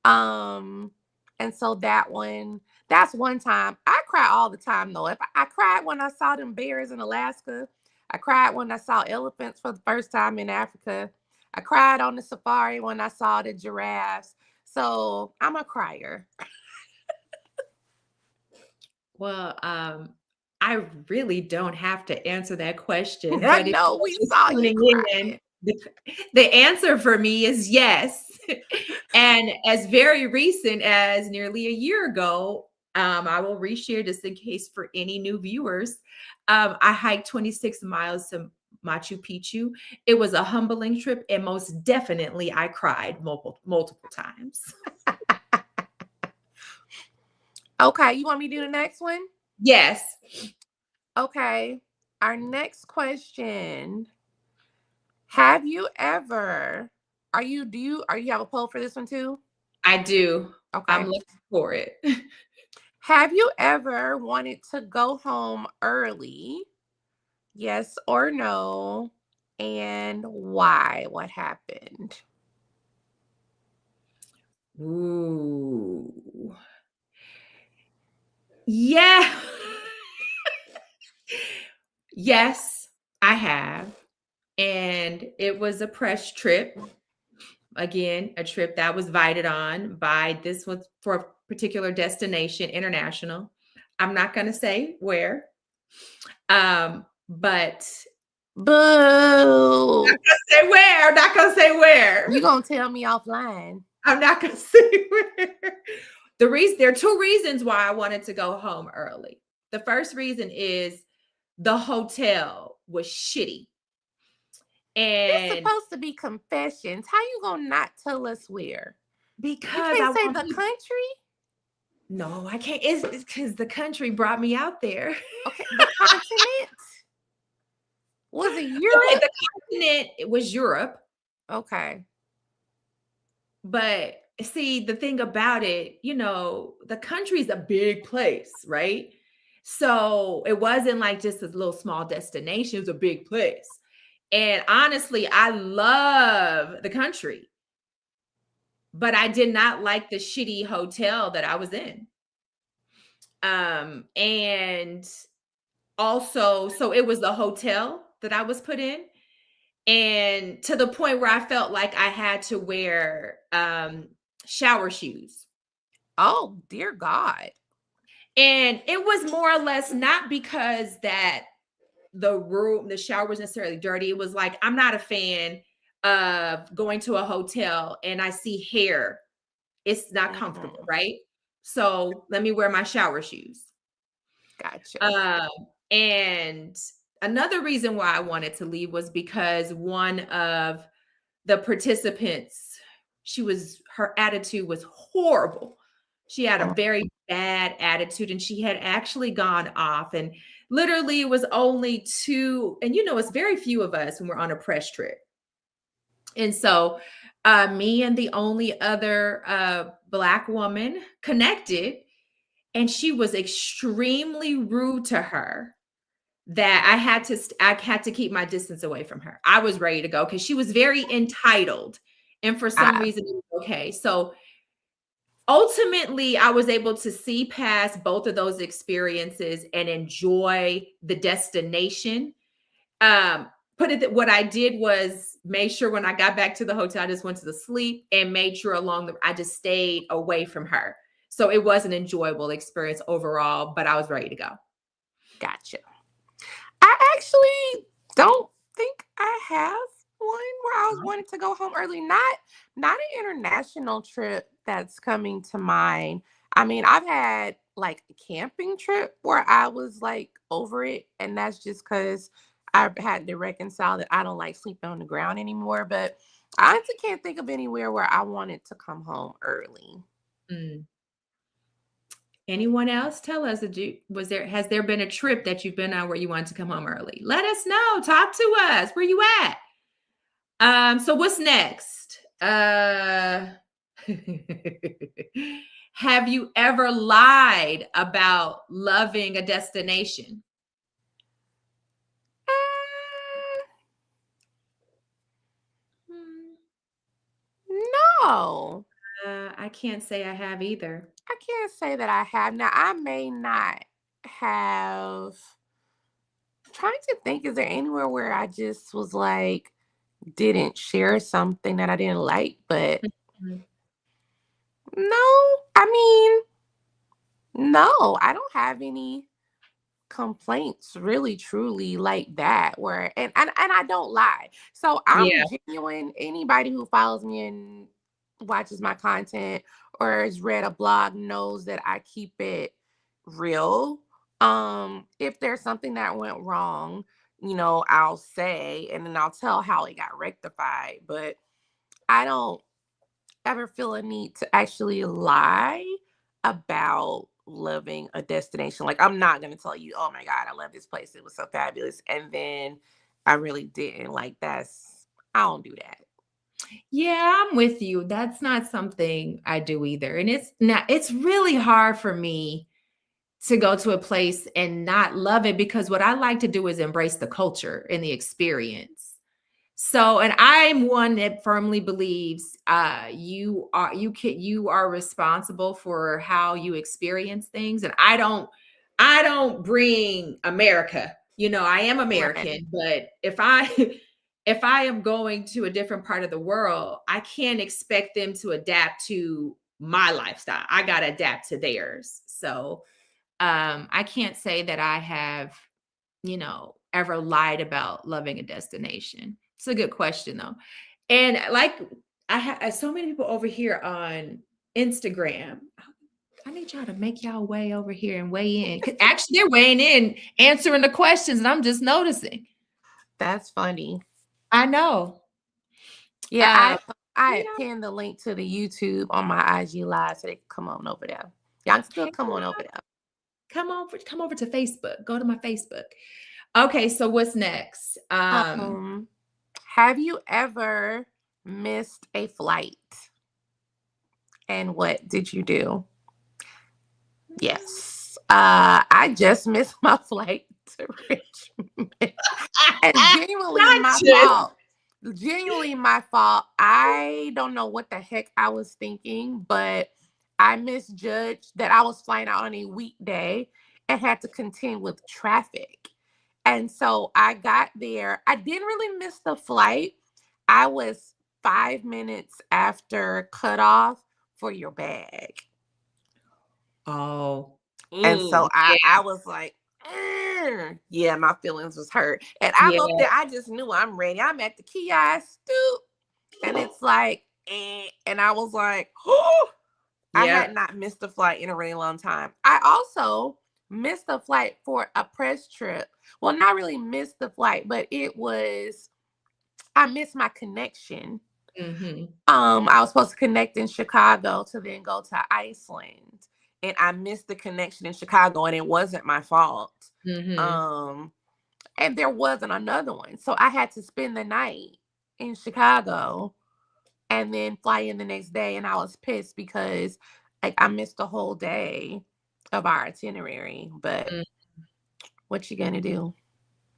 Mhm. And so that's one time. I cry all the time though. If I cried when I saw them bears in Alaska, I cried when I saw elephants for the first time in Africa. I cried on the safari when I saw the giraffes. So I'm a crier. Well, I really don't have to answer that question, I but if know you're we just saw you tuning in, crying. the answer for me is yes. And as very recent as nearly a year ago, I will reshare just in case for any new viewers. I hiked 26 miles to Machu Picchu. It was a humbling trip, and most definitely I cried multiple times. Okay, you want me to do the next one? Yes, Okay. Our next question. Have you ever are you have a poll for this one too? I do. I'm Okay. looking for it. Have you ever wanted to go home early? Yes or no? And why? What happened? Ooh. Yeah. Yes, I have. And it was a press trip. Again, a trip that was invited on by this was for a particular destination, international. I'm not going to say where. But Boo. say where. I'm not going to say where. You gonna tell me offline. I'm not going to say where. There are two reasons why I wanted to go home early. The first reason is the hotel was shitty. It's And supposed to be confessions. How you gonna not tell us where? You because I can't say want the people, country? no, I can't. It's because the country brought me out there. Okay, the continent? Was it Okay, Europe? the continent it was Europe, Okay. but see, the thing about it, the country's a big place, right? So it wasn't like just a little small destination, it was a big place. And honestly, I love the country, but I did not like the shitty hotel that I was in. And also, so it was the hotel that I was put in, and to the point where I felt like I had to wear shower shoes. Oh, dear God. And it was more or less not because that the shower was necessarily dirty. It was like I'm not a fan of going to a hotel and I see hair. It's not comfortable, Mhm. right? So let me wear my shower shoes. Gotcha. Um, and another reason why I wanted to leave was because one of the participants, her attitude was horrible. She had a very bad attitude and she had actually gone off. And literally, it was only two, and it's very few of us when we're on a press trip. And so, me and the only other Black woman connected, and she was extremely rude to her that I had to keep my distance away from her. I was ready to go because she was very entitled, and for some Ah, reason it was okay. So ultimately, I was able to see past both of those experiences and enjoy the destination. Um, what I did was make sure when I got back to the hotel, I just went to the sleep and made sure I just stayed away from her. So it was an enjoyable experience overall, but I was ready to go. gotcha. I actually don't think I have one where I was wanting to go home early. Not an international trip that's coming to mind. I mean, I've had like a camping trip where I was like over it, and that's just because I had to reconcile that I don't like sleeping on the ground anymore. But I honestly can't think of anywhere where I wanted to come home early. Mm. Anyone else? Tell us, has there been a trip that you've been on where you wanted to come home early? Let us know. Talk to us. Where you at? So what's next? Have you ever lied about loving a destination? Hmm, No, I can't say I have either. I can't say that I have. Now, I may not have. Trying to think, is there anywhere where I just was like, didn't share something that I didn't like? But Mhm. no, I mean, no, I don't have any complaints really truly like that where and I don't lie. So I'm Yeah. genuine. Anybody who follows me and watches my content or has read a blog knows that I keep it real. If there's something that went wrong, I'll say and then I'll tell how it got rectified, but I don't ever feel a need to actually lie about loving a destination. Like, I'm not going to tell you, oh my God, I love this place. It was so fabulous. And then I really didn't. Like, I don't do that. Yeah, I'm with you. That's not something I do either. And it's really hard for me to go to a place and not love it because what I like to do is embrace the culture and the experience. So, and I'm one that firmly believes you are responsible for how you experience things. And I don't bring America. I am Right. American, but if I if I am going to a different part of the world, I can't expect them to adapt to my lifestyle. I got to adapt to theirs. So, I can't say that I have, ever lied about loving a destination. It's a good question though. And like I have so many people over here on Instagram. I need y'all to make y'all way over here and weigh in. 'Cause actually, they're weighing in, answering the questions, and I'm just noticing. That's funny. I know. Yeah, Uh, I yeah, had pinned the link to the YouTube on my IG live so they can come on over there. Y'all can still hey, come on over there. come over to Facebook. Go to my Facebook. Okay, so what's next? Have you ever missed a flight? And what did you do? Yes. I just missed my flight to Richmond. And genuinely Not my just. fault. Genuinely my fault. I don't know what the heck I was thinking, but I misjudged that I was flying out on a weekday and had to contend with traffic. And so I got there. I didn't really miss the flight. I was 5 minutes after cutoff for your bag. Oh, And so ooh, I was like, yeah, my feelings was hurt. And I'm yeah, up there, I just knew I'm ready. I'm at the kiosk, stoop, and it's like, and I was like, oh, I yeah. had not missed a flight in a really long time. I also missed a flight for a press trip. Well, not really missed the flight, but I missed my connection. Mhm, I was supposed to connect in Chicago to then go to Iceland. And I missed the connection in Chicago and it wasn't my fault. mhm. Um, and there wasn't another one. So I had to spend the night in Chicago and then fly in the next day. And I was pissed because like I missed the whole day of our itinerary. But Mm, what you gonna do?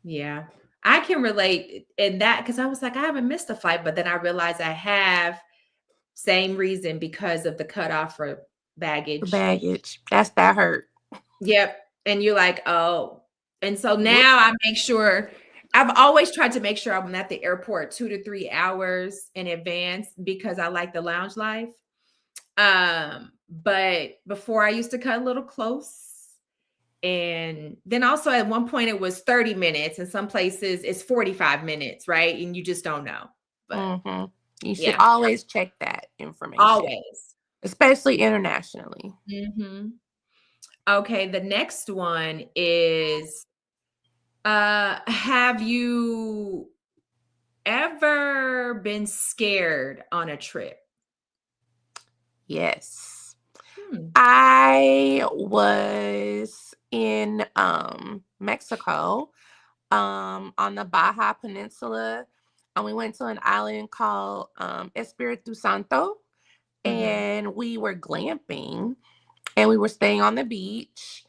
yeah. I can relate in that because I was like, I haven't missed a flight, but then I realized I have. Same reason because of the cutoff for The baggage. baggage. That hurt. Yep. And you're like, oh. And so Whoop. now I make sure I've always tried to make sure I'm at the airport 2 to 3 hours in advance because I like the lounge life. But before I used to cut a little close. And then also at one point it was 30 minutes, and some places it's 45 minutes, right? And you just don't know. But Hmm. You should yeah, always check that information, always. especially internationally. Mhm. Okay, the next one is have you ever been scared on a trip? Yes. Hmm. I was in Mexico on the Baja Peninsula and we went to an island called Espiritu Santo and we were glamping, and we were staying on the beach,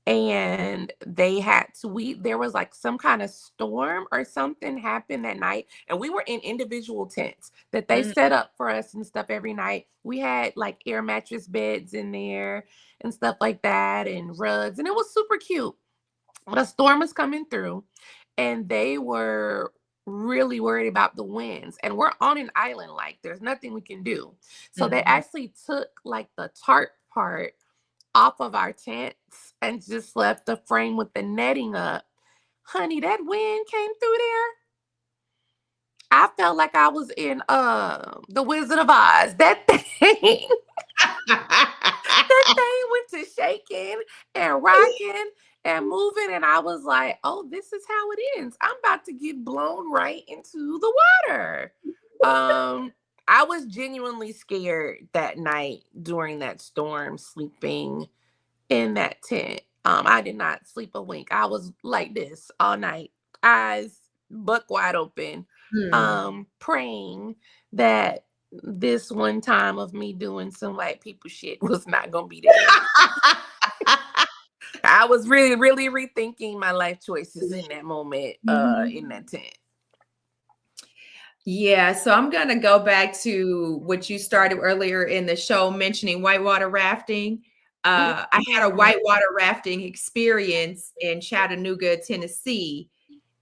and there was like some kind of storm or something happened that night, and we were in individual tents that they Mm. set up for us and stuff every night. We had like air mattress beds in there and stuff like that, and rugs, and it was super cute. But a storm was coming through, and they were really worried about the winds, and we're on an island, like there's nothing we can do. So they Mhm. actually took like the tarp part off of our tents and just left the frame with the netting up. Honey, that wind came through there. I felt like I was in the Wizard of Oz. That thing went to shaking and rocking and moving, and I was like, oh, this is how it ends. I'm about to get blown right into the water. I was genuinely scared that night during that storm, sleeping in that tent. I did not sleep a wink. I was like this all night, eyes buck wide open, Hmm. praying that this one time of me doing some white people shit was not gonna be that. I was really, really rethinking my life choices in that moment, in that tent. Yeah, so I'm going to go back to what you started earlier in the show mentioning whitewater rafting. I had a Mhm. whitewater rafting experience in Chattanooga, Tennessee.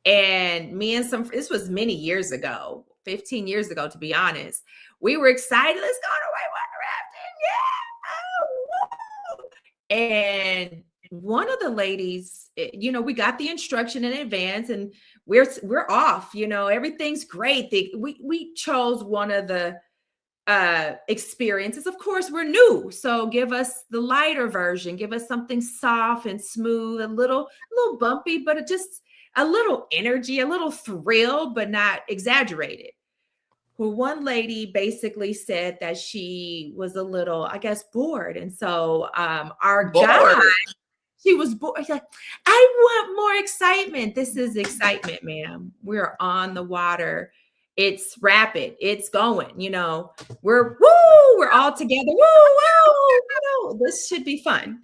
And this was many years ago, 15 years ago, to be honest. We were excited. Let's go to whitewater rafting. Yeah. Oh, woo. And one of the ladies, we got the instruction in advance, and we're off. Everything's great. We chose one of the experiences. Of course, we're new, so give us the lighter version. Give us something soft and smooth, a little bumpy, but just a little energy, a little thrill, but not exaggerated. Well, one lady basically said that she was a little, I guess, bored, and so our guy, Bored. she was bored. She's like, I want more excitement. This is excitement, ma'am. We're on the water. It's rapid. It's going. We're all together. Woo, woo. This should be fun.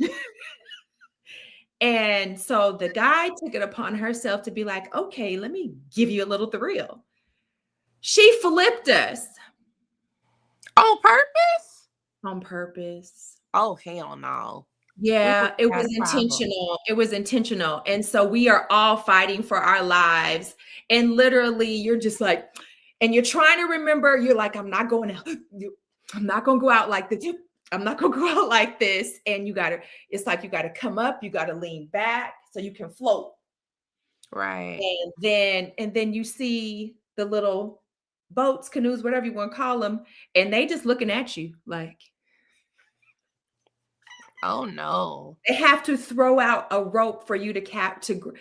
And so the guy took it upon herself to be like, okay, let me give you a little thrill. She flipped us On purpose? on purpose. Oh, hell no. We would Yeah, it have was had a problem. intentional. It was intentional. And so we are all fighting for our lives. And literally, you're just like, and you're trying to remember, you're like, I'm not going out. I'm not going to go out like this. I'm not going to go out like this. And it's like you got to come up, you got to lean back so you can float. Right. And then you see the little boats, canoes, whatever you want to call them, and they just looking at you like, Oh no. they have to throw out a rope for you to cap to.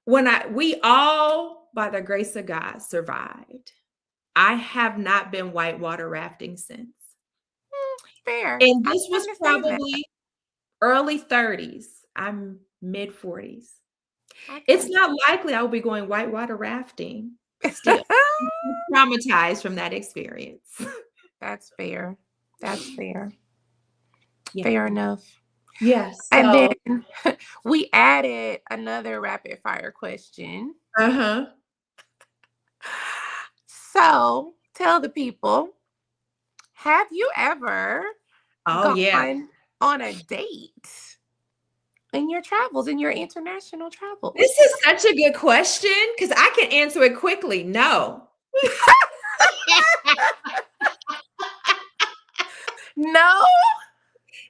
We all, by the grace of God, survived. I have not been whitewater rafting since. Fair. And I this can was understand that. probably early 30s. I'm mid 40s. I can It's not likely I will be going whitewater rafting still. understand. I'm traumatized from that experience. That's fair. That's fair. Yeah. Fair enough. Yes. And So, then we added another rapid fire question. uh-huh. So tell the people, have you ever Oh, yeah. gone on a date in your travels, in your international travels? This is such a good question because I can answer it quickly. No. No,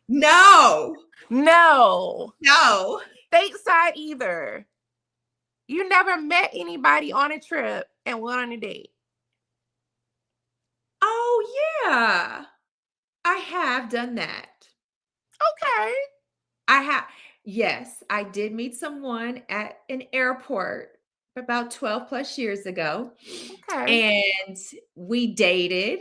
No. no. No. Stateside either. You never met anybody on a trip and went on a date. Oh, yeah. I have done that. Okay. I have. Yes, I did meet someone at an airport about 12 plus years ago, Okay. and we dated.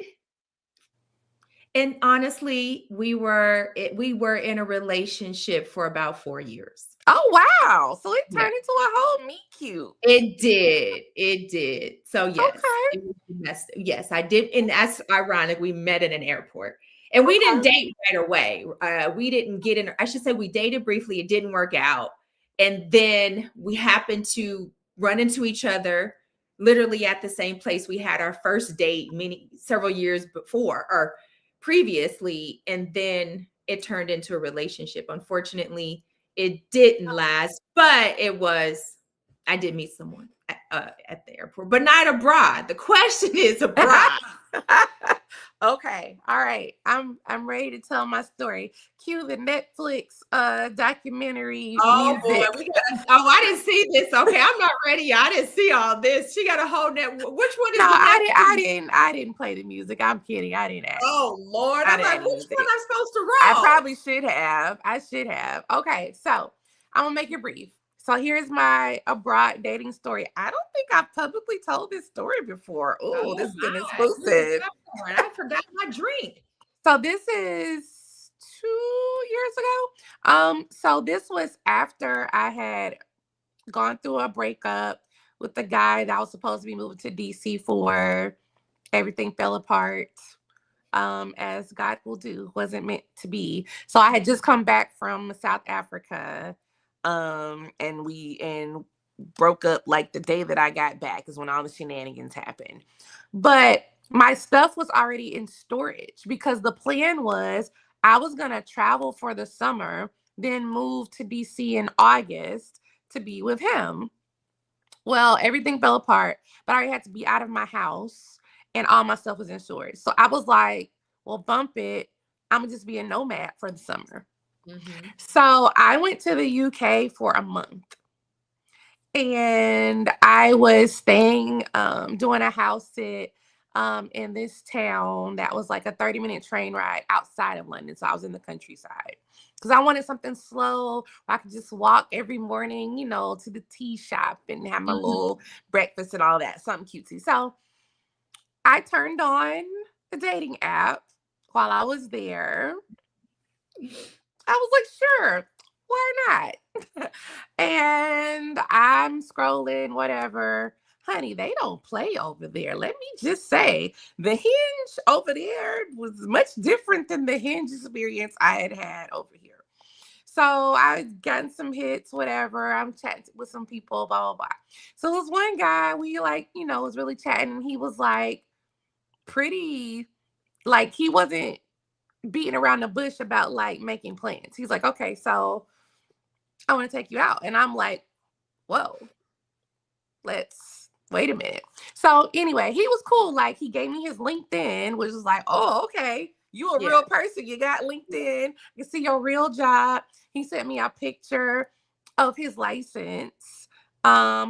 And honestly, we were in a relationship for about 4 years. Oh wow. So it Yeah. turned into a whole meet cute. It did. It did. So yes, Okay. it was messed. Yes, I did. And that's ironic. We met in an airport. And we didn't date right away. We didn't get in. I should say we dated briefly. It didn't work out. And then we happened to run into each other literally at the same place we had our first date several years before or previously. And then it turned into a relationship. Unfortunately, it didn't last, but I did meet someone at the airport, but not abroad. The question is abroad. Okay, all right. I'm ready to tell my story. Cue the Netflix documentary Oh music. boy, I didn't see this. Okay, I'm not ready. I didn't see all this. She got a whole net. Which one is No, the I didn't play the music. I'm kidding. I didn't ask. Oh Lord, I'm like, which one I'm supposed to roll? I probably should have. I should have. Okay, so I'm gonna make it brief. So here's my abroad dating story. I don't think I've publicly told this story before. Oh, this is an exclusive. I forgot my drink. So this is 2 years ago. So this was after I had gone through a breakup with the guy that I was supposed to be moving to DC for. Everything fell apart. As God will do, wasn't meant to be. So I had just come back from South Africa. And we broke up like the day that I got back is when all the shenanigans happened. But my stuff was already in storage because the plan was I was gonna travel for the summer, then move to DC in August to be with him. Well, everything fell apart, but I already had to be out of my house and all my stuff was in storage. So I was like, well, bump it. I'm gonna just be a nomad for the summer. Mm-hmm. So I went to the UK for a month and I was staying, doing a house sit in this town that was like a 30-minute train ride outside of London. So I was in the countryside because I wanted something slow. I could just walk every morning, to the tea shop and have my little breakfast and all that, something cutesy. So I turned on the dating app while I was there. I was like, sure, why not? And I'm scrolling, whatever. Honey, they don't play over there. Let me just say, the Hinge over there was much different than the Hinge experience I had over here. So I gotten some hits, whatever. I'm chatting with some people, blah, blah, blah. So this one guy, we was really chatting. And he was like pretty, like he wasn't beating around the bush about like making plans. He's like, okay, so I want to take you out. And I'm like, whoa, let's wait a minute. So anyway, he was cool. Like he gave me his LinkedIn, which was like, oh, okay, you a real person. You got LinkedIn. You see your real job. He sent me a picture of his license.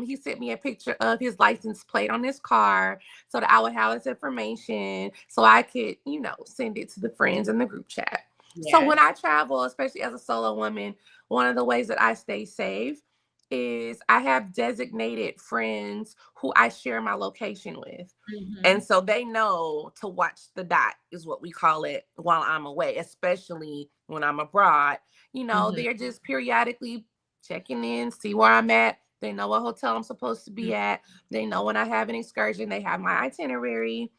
He sent me a picture of his license plate on his car so that I would have his information so I could, send it to the friends in the group chat. Yes. So when I travel, especially as a solo woman, one of the ways that I stay safe is I have designated friends who I share my location with. Mm-hmm. And so they know to watch the dot is what we call it while I'm away, especially when I'm abroad. They're just periodically checking in, see where I'm at. They know what hotel I'm supposed to be at. They know when I have an excursion. They have my itinerary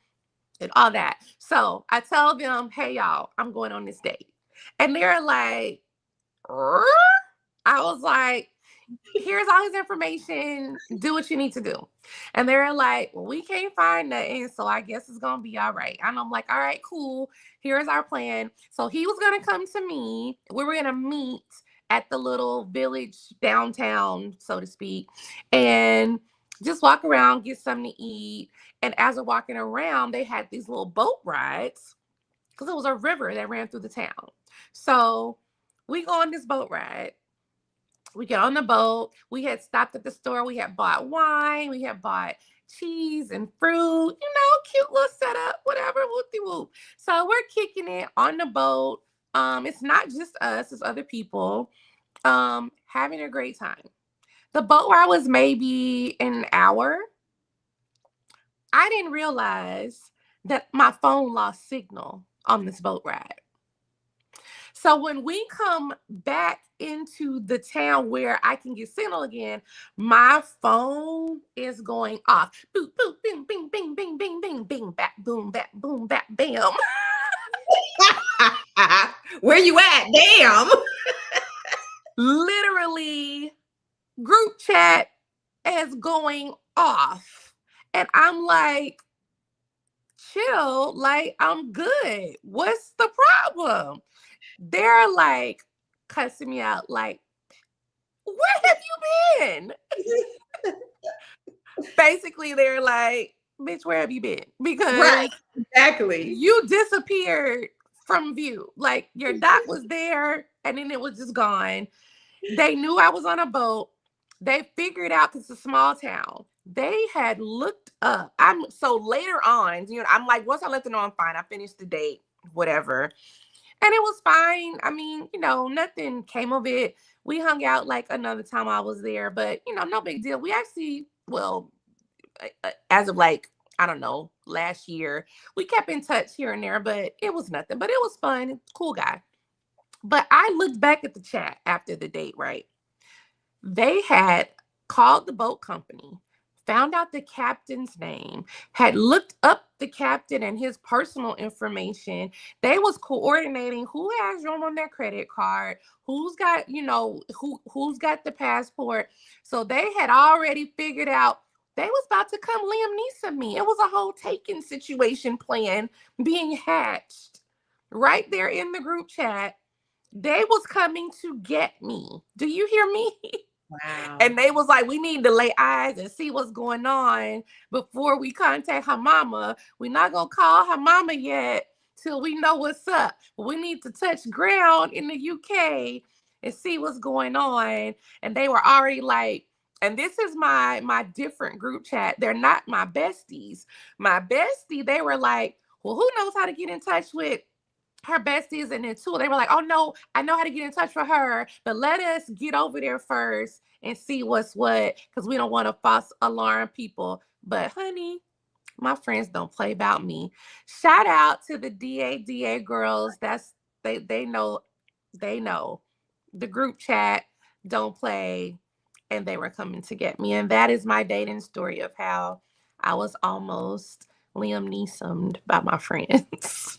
and all that. So I tell them, hey, y'all, I'm going on this date. And they're like, I was like, here's all his information. Do what you need to do. And they're like, well, we can't find nothing. So I guess it's going to be all right. And I'm like, all right, cool. Here's our plan. So he was going to come to me. We were going to meet at the little village downtown, so to speak, and just walk around, get something to eat. And as we're walking around, they had these little boat rides because it was a river that ran through the town. So we go on this boat ride. We get on the boat. We had stopped at the store. We had bought wine. We had bought cheese and fruit, cute little setup, whatever, whoop-de-whoop. So we're kicking it on the boat. It's not just us, it's other people having a great time. The boat ride was maybe an hour. I didn't realize that my phone lost signal on this boat ride. So when we come back into the town where I can get signal again, my phone is going off. Boop, boop, bing, bing, bing, bing, bing, bing, bing, bap, boom, bap, bam. Where you at? Damn. Literally, group chat is going off. And I'm like, chill, like, I'm good. What's the problem? They're like cussing me out, like, where have you been? Basically, they're like, bitch, where have you been? Because Right. Exactly. you disappeared from view. Like, your dock was there and then it was just gone. They knew I was on a boat. They figured out, because it's a small town, they had looked up. So later on, I'm like, once I let them know I'm fine, I finished the date, whatever. And it was fine. I mean, nothing came of it. We hung out like another time I was there, but no big deal. We actually, well, as of like, I don't know, last year, we kept in touch here and there, but it was nothing. But it was fun. Cool guy. But I looked back at the chat after the date, right? They had called the boat company, found out the captain's name, had looked up the captain and his personal information. They was coordinating who has room on their credit card, who's got, who's got the passport. So they had already figured out they was about to come Liam Neeson me. It was a whole taken situation plan being hatched right there in the group chat. They was coming to get me. Do you hear me? Wow. And they was like, we need to lay eyes and see what's going on before we contact her mama. We're not going to call her mama yet till we know what's up. But we need to touch ground in the UK and see what's going on. And they were already like, and this is my different group chat. They're not my besties. My bestie, they were like, well, who knows how to get in touch with her besties? And then two, they were like, oh no, I know how to get in touch with her, but let us get over there first and see what's what, because we don't want to false alarm people. But honey, my friends don't play about me. Shout out to the DA girls. They know the group chat don't play, and they were coming to get me. And that is my dating story of how I was almost Liam Neesoned by my friends.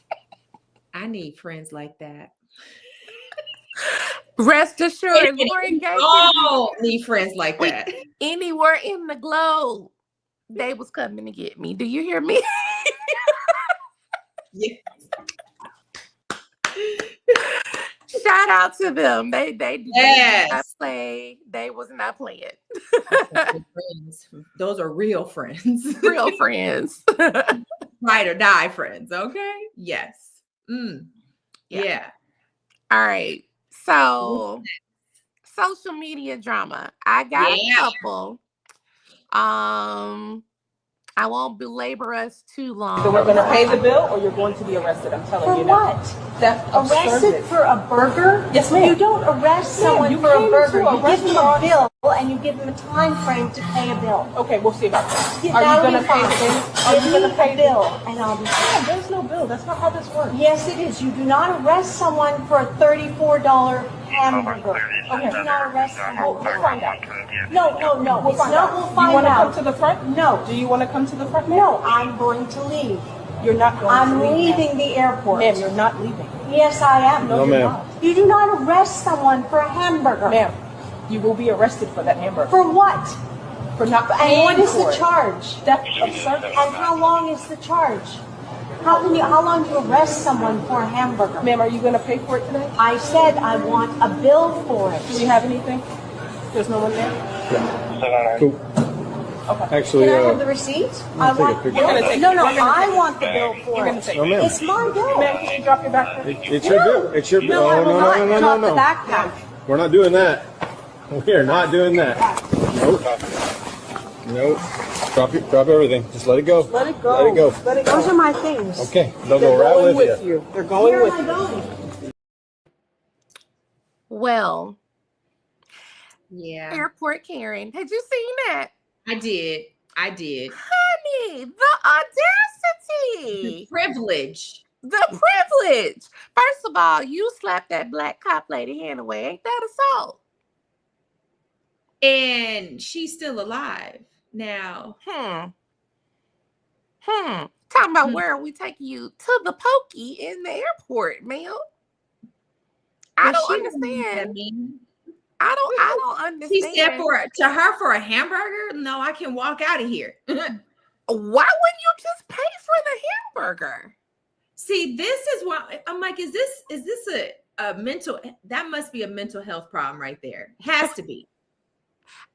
I need friends like that. Rest assured, Lauren Gay need friends like that. Anywhere in the globe, they was coming to get me. Do you hear me? Yeah. Shout out to them. They Yes. did not play. They was not playing. Friends. Those are real friends. Real friends. Ride or die friends. Okay. Yes. Yeah. All right. So social media drama. I got a couple. I won't belabor us too long. So we're going to pay the bill, or you're going to be arrested. I'm telling you now. For what? That's Arrested for a burger? Yes, ma'am. You don't arrest someone you for a came burger. to You give arrest them me a on- bill and you give them a time frame to pay a bill. Okay, we'll see about that. Yeah, Are you that'll going to be pay fine. the bill? Are you Give going me to pay a bill and I'll be fine. No, there's no bill. That's not how this works. Yes, it is. You do not arrest someone for a $34 hamburger. Okay. You do not arrest someone. We'll find out. No. We'll It's find not. out. We'll Do you find want to come out. to the front? No. Do you want to come to the front, ma'am? No, I'm going to leave. You're not going I'm to leave. leaving the airport. Ma'am, you're not leaving. Yes, I am. No, ma'am. you're not. You do not arrest someone for a hamburger. Ma'am, you will be arrested for that hamburger. For what? For not And paying what is for the it. charge? Theft of service. And how long is the charge? How long do you arrest someone for a hamburger? Ma'am, are you going to pay for it today? I said I want a bill for it. Do you have anything? There's no one there? Cool. Okay. Actually, Can I have the receipt? I take a want. picture. You're gonna take- No, you're gonna I take- want the bill for You're going it. to take no, ma'am. It's my bill. Ma'am, can you drop your backpack? It's your bill. It's your bill. No, I Oh, will no, not no, no, drop no, the no. backpack. We're not doing that. We are not doing that. Nope. Nope. Drop everything. Just let it go. Let it go. Let it go. Let it go. Those are my things. Okay. They'll They're go right going with you. They're going Where with am I you. going? Well, Yeah. Airport Karen, had you seen that? I did. Honey, the audacity, Privilege. the privilege. First of all, you slapped that black cop lady hand away. Ain't that assault? And she's still alive now. Talking about where are we taking you? To the pokey in the airport, ma'am. I But don't she doesn't know what that understand. means. I don't She said understand. to her for a hamburger. No, I can walk out of here. Why wouldn't you just pay for the hamburger? See, this is why I'm like, is this a mental? That must be a mental health problem right there. Has to be.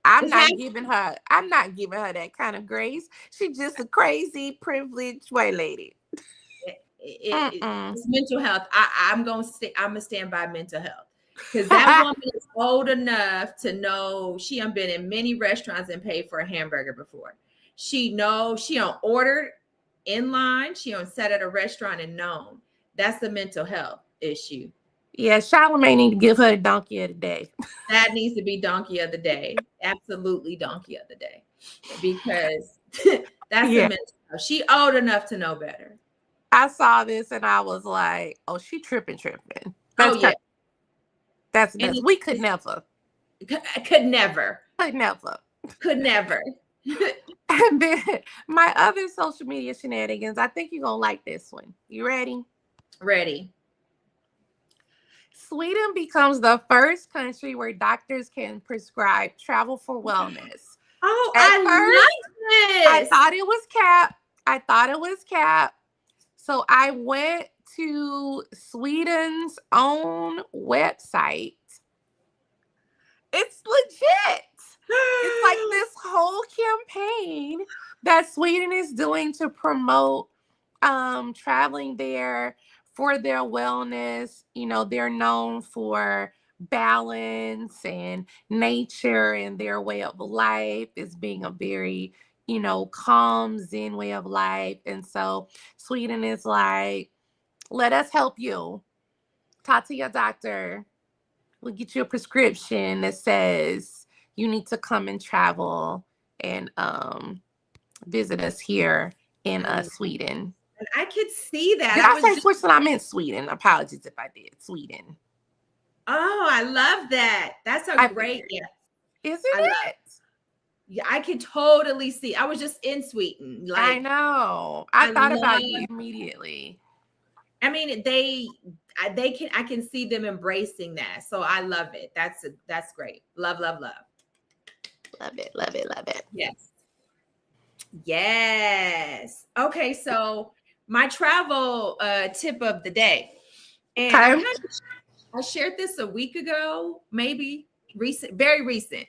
I'm It has not giving her that kind of grace. She's just a crazy, privileged white lady. it's mental health. I'm gonna stand by mental health because that woman is old enough to know she done been in many restaurants and paid for a hamburger before. She knows she don't order in line. She don't sat at a restaurant and known. That's the mental health issue. Yeah, Charlamagne need to give her a donkey of the day. That needs to be donkey of the day. Absolutely donkey of the day. Because that's a mental health. She old enough to know better. I saw this and I was like, oh, she tripping. Oh, yeah. That's nuts. We could never. Could never. Could never. And then my other social media shenanigans, I think you're going to like this one. You ready? Ready. Sweden becomes the first country where doctors can prescribe travel for wellness. Oh, I love this. I thought it was cap. So I went to Sweden's own website. It's legit. It's like this whole campaign that Sweden is doing to promote traveling there for their wellness. You know, they're known for balance and nature, and their way of life is being a very, you know, calm, zen way of life. And so Sweden is like, let us help you. Talk to your doctor. We'll get you a prescription that says you need to come and travel and visit us here in Sweden. And I could see that. Did I say Switzerland? I meant Sweden. Apologies if I did. Sweden. Oh, I love that. That's a great gift. Isn't it? Yeah, I could totally see. I was just in Sweden. Like, I know. I thought about you immediately. I mean, I can see them embracing that. So I love it. That's great. Love. Love it. Yes. Okay, so my travel tip of the day. And I shared this a week ago, maybe very recent.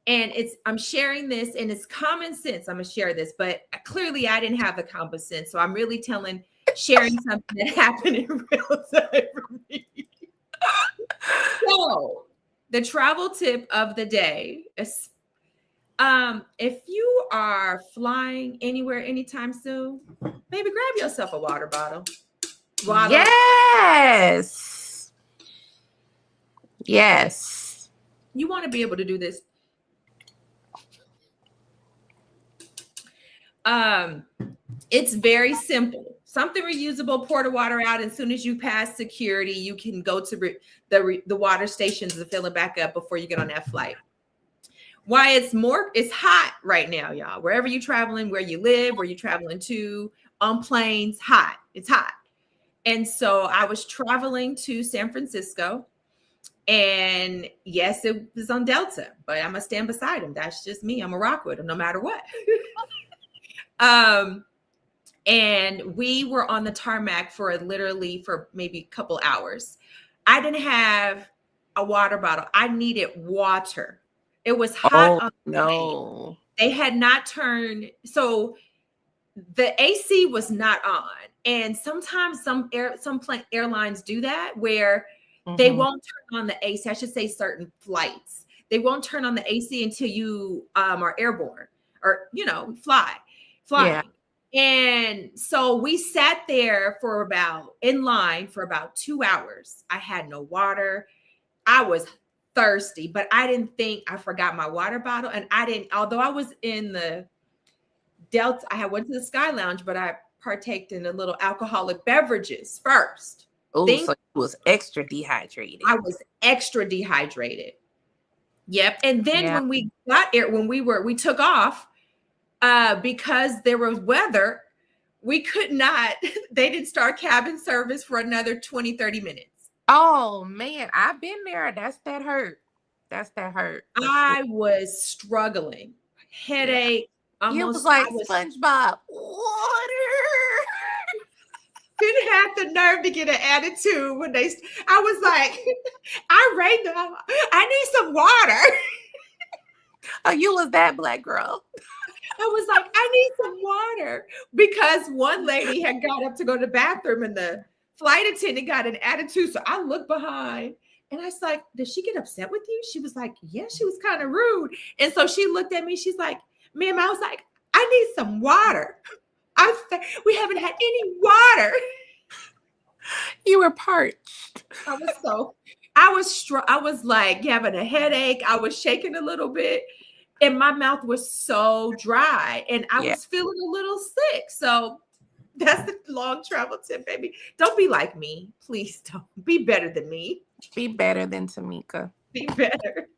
And I'm sharing this, and it's common sense. I'm gonna share this, but clearly I didn't have the common sense. So I'm really sharing something that happened in real time for me. So the travel tip of the day is if you are flying anywhere anytime soon, maybe grab yourself a water bottle. Yes. You want to be able to do this. It's very simple. Something reusable, pour the water out. As soon as you pass security, you can go to the water stations to fill it back up before you get on that flight. Why it's hot right now, y'all. Wherever you're traveling, where you live, where you're traveling to, on planes, it's hot. And so I was traveling to San Francisco, and yes, it was on Delta, but I'm gonna stand beside him. That's just me. I'm a rock with him no matter what. And we were on the tarmac for maybe a couple hours. I didn't have a water bottle. I needed water. It was hot. Oh, no. They had not turned. So the AC was not on. And sometimes some airlines do that where they won't turn on the AC. I should say certain flights. They won't turn on the AC until you are airborne or, flying. Yeah. And so we sat there in line for about 2 hours. I had no water. I was thirsty, but I didn't think I forgot my water bottle. And although I was in the Delta, I went to the Sky Lounge, but I partaked in a little alcoholic beverages first. Oh, so it was extra dehydrated. I was extra dehydrated. Yep. And then when we got there, we took off, because there was weather, we could not, they didn't start cabin service for another 20, 30 minutes. Oh man, I've been there. That's that hurt. That's that hurt for sure. I was struggling. Yeah. Headache, You was almost like I was SpongeBob. Water. didn't have the nerve to get an attitude when I was like, I rate them. I need some water. Oh, you was that black girl. I was like, I need some water because one lady had got up to go to the bathroom and the flight attendant got an attitude. So I looked behind and I was like, did she get upset with you? She was like, yeah, she was kind of rude. And so she looked at me. She's like, ma'am, I was like, I need some water. We haven't had any water. You were parched. I was like having a headache. I was shaking a little bit. And my mouth was so dry and I was feeling a little sick. So that's the long travel tip, baby. Don't be like me. Please don't. Be better than me. Be better than Tamika. Be better.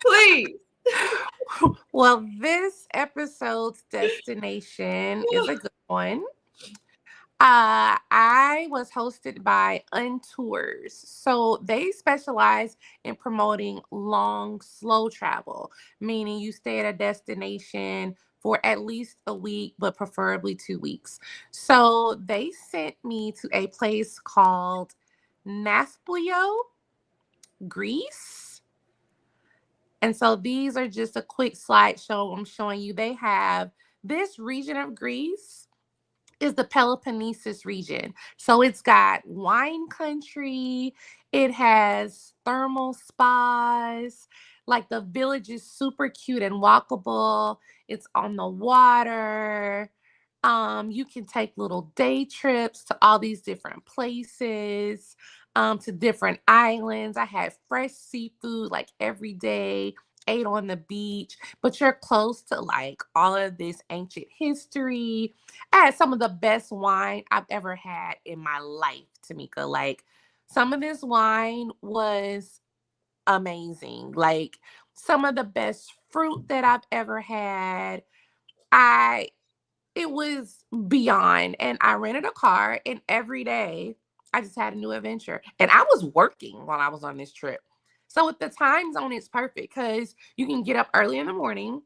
Please. Well, this episode's destination is a good one. I was hosted by Untours. So they specialize in promoting long, slow travel, meaning you stay at a destination for at least a week, but preferably 2 weeks. So they sent me to a place called Nasplio, Greece. And so these are just a quick slideshow I'm showing you. They have this region of Greece is the Peloponnesus region. So it's got wine country. It has thermal spas. Like the village is super cute and walkable. It's on the water. You can take little day trips to all these different places, to different islands. I had fresh seafood like every day, ate on the beach, but you're close to like all of this ancient history. I had some of the best wine I've ever had in my life, Tamika. Like some of this wine was amazing. Like some of the best fruit that I've ever had. It was beyond. And I rented a car, and every day I just had a new adventure. And I was working while I was on this trip. So with the time zone, it's perfect because you can get up early in the morning,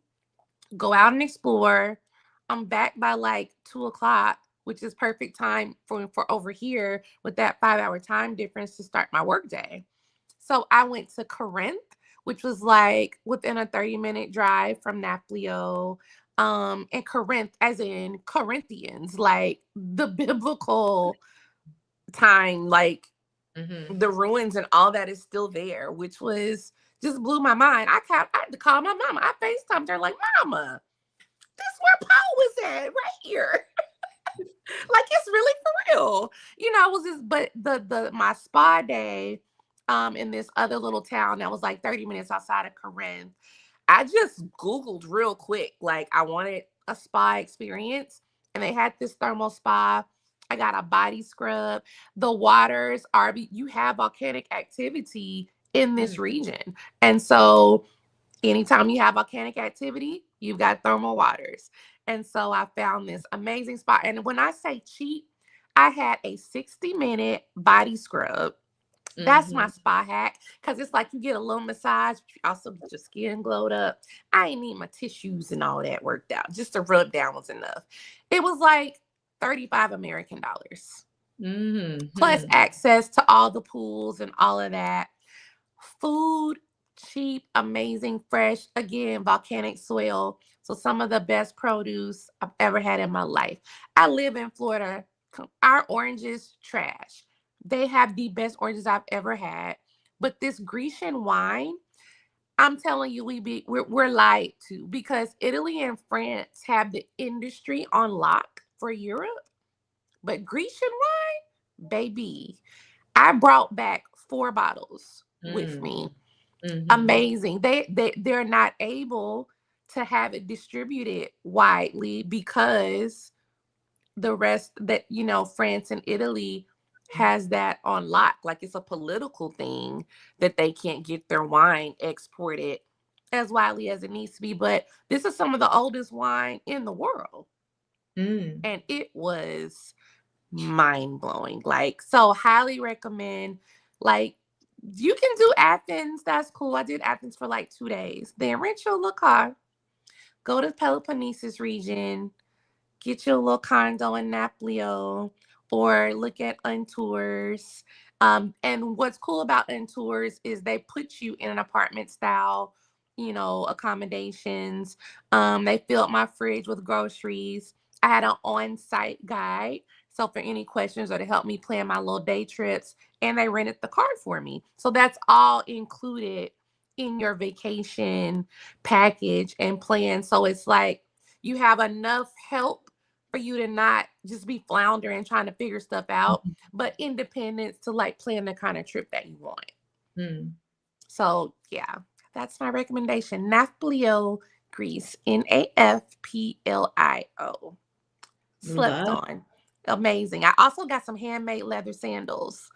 go out and explore. I'm back by like 2 o'clock, which is perfect time for over here with that 5-hour time difference to start my workday. So I went to Corinth, which was like within a 30-minute drive from Naplio. And Corinth, as in Corinthians, like the biblical time, like the ruins and all that is still there, which was just blew my mind. I had to call my mama. I FaceTimed her like, Mama, this is where Paul was at, right here. Like it's really for real. You know, it was just, but my spa day in this other little town that was like 30 minutes outside of Corinth, I just Googled real quick. Like I wanted a spa experience, and they had this thermal spa. I got a body scrub. The waters you have volcanic activity in this region. And so anytime you have volcanic activity, you've got thermal waters. And so I found this amazing spot. And when I say cheap, I had a 60-minute body scrub. That's my spa hack, because it's like you get a little massage, but you also get your skin glowed up. I ain't need my tissues and all that worked out. Just the rub down was enough. It was like 35 American dollars. Plus access to all the pools and all of that. Food, cheap, amazing, fresh. Again, volcanic soil. So some of the best produce I've ever had in my life. I live in Florida. Our oranges, trash. They have the best oranges I've ever had. But this Grecian wine, I'm telling you, we're lied to, because Italy and France have the industry on lock for Europe. But Grecian wine, baby, I brought back 4 bottles with me. Amazing. They're not able to have it distributed widely because the rest that, France and Italy has that on lock. Like it's a political thing that they can't get their wine exported as widely as it needs to be. But this is some of the oldest wine in the world. And it was mind-blowing. Like, so highly recommend Like, you can do Athens. That's cool. I did Athens for like 2 days. Then rent your little car, go to Peloponnesus region, get your little condo in Naplio, or look at Untours. And what's cool about Untours is they put you in an apartment style, accommodations. They filled my fridge with groceries. I had an on-site guide. So for any questions or to help me plan my little day trips, and they rented the car for me. So that's all included in your vacation package and plan. So it's like you have enough help for you to not just be floundering trying to figure stuff out, but independence to like plan the kind of trip that you want. So yeah, that's my recommendation. Nafplio, Greece, Nafplio. Slept on. Amazing. I also got some handmade leather sandals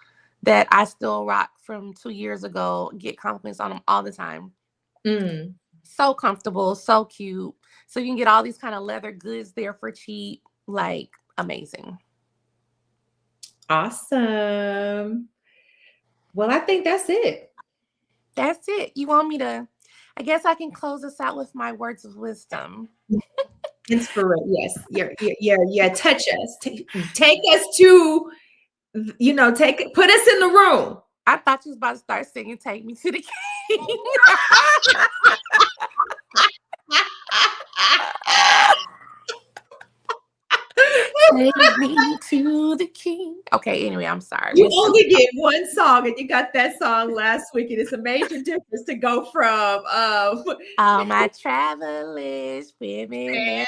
that I still rock from 2 years ago. Get compliments on them all the time. So comfortable, so cute. So you can get all these kind of leather goods there for cheap. Like, amazing. Awesome. Well, I think that's it. That's it. You want me to? I guess I can close us out with my words of wisdom. Inspiration. Yes. Yeah. Touch us. Take us to, put us in the room. I thought you was about to start singing "Take Me to the King." Take me to the king. Okay, anyway, I'm sorry. You only get one song, and you got that song last week, and it's a major difference to go from all my travelers, women.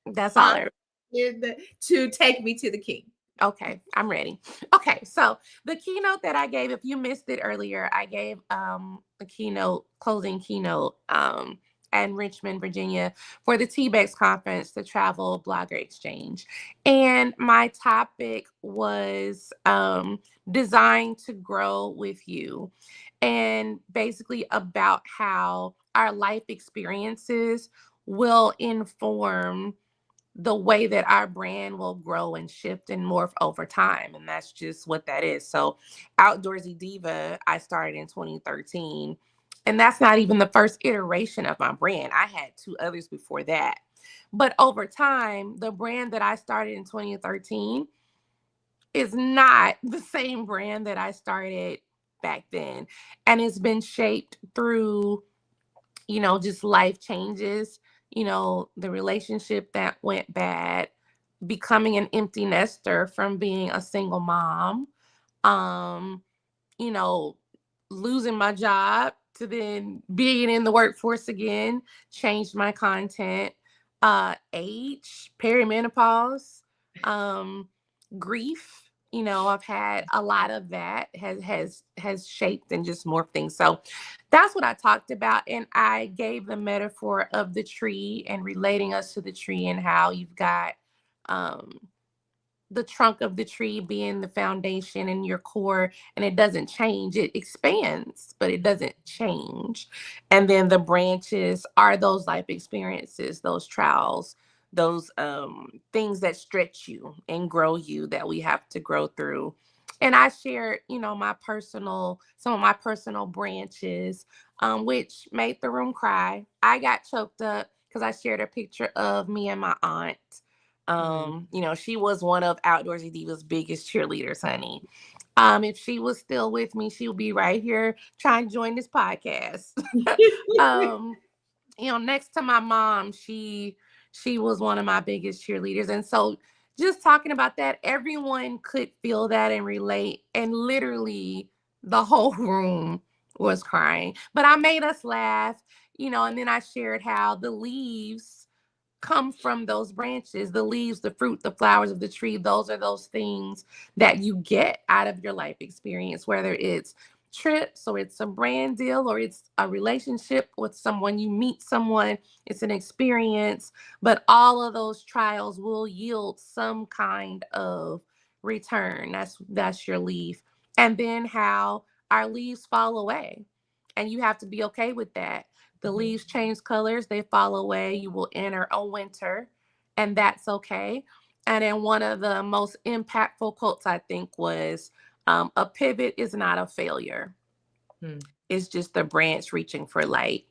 That's all. To Take Me to the King. Okay, I'm ready. Okay, so the keynote that I gave, if you missed it earlier, I gave a closing keynote in Richmond, Virginia for the TBEX conference, the Travel Blogger Exchange. And my topic was designed to grow with you, and basically about how our life experiences will inform the way that our brand will grow and shift and morph over time. And that's just what that is. So Outdoorsy Diva, I started in 2013. And that's not even the first iteration of my brand. I had 2 others before that. But over time, the brand that I started in 2013 is not the same brand that I started back then. And it's been shaped through, just life changes, the relationship that went bad, becoming an empty nester from being a single mom, losing my job to then being in the workforce again, changed my content, age, perimenopause, grief. I've had a lot of that has shaped and just morphed things. So that's what I talked about. And I gave the metaphor of the tree and relating us to the tree, and how you've got the trunk of the tree being the foundation and your core, and it doesn't change. It expands, but it doesn't change. And then the branches are those life experiences, those trials, those things that stretch you and grow you, that we have to grow through. And I shared, some of my personal branches, which made the room cry. I got choked up because I shared a picture of me and my aunt. She was one of Outdoorsy Diva's biggest cheerleaders, honey. If she was still with me, she would be right here trying to join this podcast. Next to my mom, she was one of my biggest cheerleaders. And so just talking about that, everyone could feel that and relate. And literally the whole room was crying. But I made us laugh, and then I shared how the leaves come from those branches, the leaves, the fruit, the flowers of the tree. Those are those things that you get out of your life experience, whether it's trips or it's a brand deal or it's a relationship with someone, you meet someone, it's an experience. But all of those trials will yield some kind of return. That's your leaf. And then how our leaves fall away, and you have to be okay with that. The leaves change colors, they fall away. You will enter a winter, and that's okay. And then one of the most impactful quotes, I think, was A pivot is not a failure. It's just a branch reaching for light.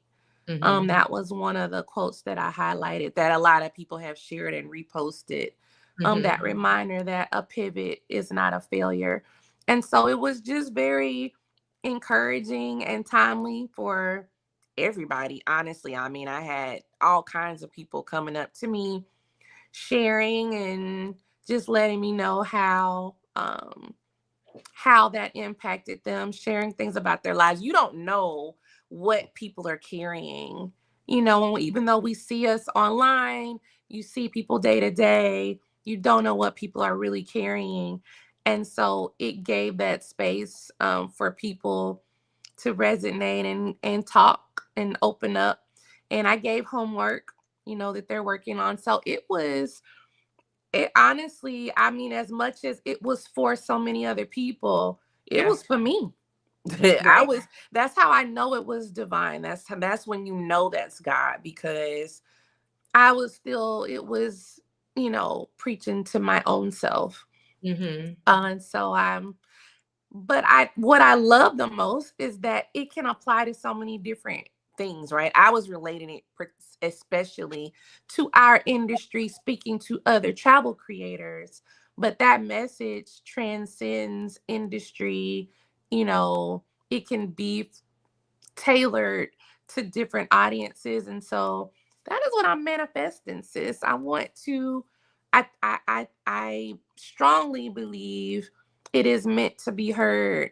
That was one of the quotes that I highlighted that a lot of people have shared and reposted. That reminder that a pivot is not a failure. And so it was just very encouraging and timely for everybody. Honestly, I mean, I had all kinds of people coming up to me, sharing and just letting me know how that impacted them, sharing things about their lives. You don't know what people are carrying, even though we see us online, you see people day to day, you don't know what people are really carrying. And so it gave that space for people to resonate and talk and open up. And I gave homework, that they're working on. So it honestly, I mean, as much as it was for so many other people, it was for me. Right. That's how I know it was divine. That's when you know that's God, because I was still, it was, preaching to my own self. And so what I love the most is that it can apply to so many different things, right? I was relating it especially to our industry, speaking to other travel creators, but that message transcends industry. It can be tailored to different audiences. And so that is what I'm manifesting, sis. I strongly believe it is meant to be heard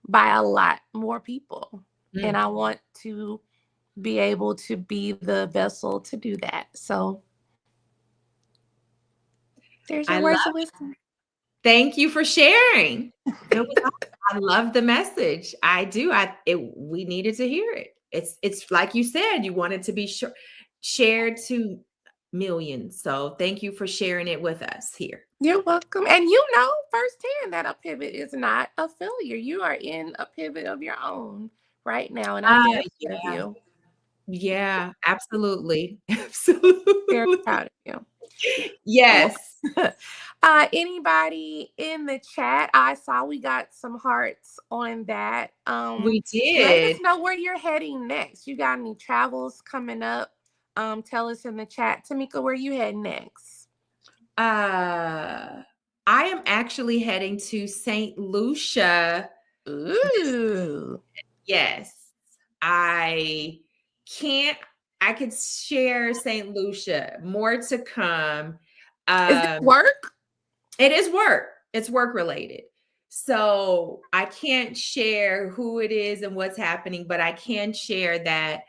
by a lot more people. And I want to be able to be the vessel to do that. So there's your words of wisdom. Thank you for sharing. It was awesome. I love the message. I do. We needed to hear it. It's like you said, you wanted to be shared to millions. So thank you for sharing it with us here. You're welcome. And firsthand that a pivot is not a failure. You are in a pivot of your own right now, and I'm very proud of you. Yeah, absolutely. Very Absolutely. proud of you. Yes. Anybody in the chat? I saw we got some hearts on that. We Let us did. know where you're heading next. You got any travels coming up? Tell us in the chat. Tamika, where you heading next? I am actually heading to St. Lucia. Ooh. Yes. I could share St. Lucia. More to come. Is it work? It is work. It's work related. So I can't share who it is and what's happening, but I can share that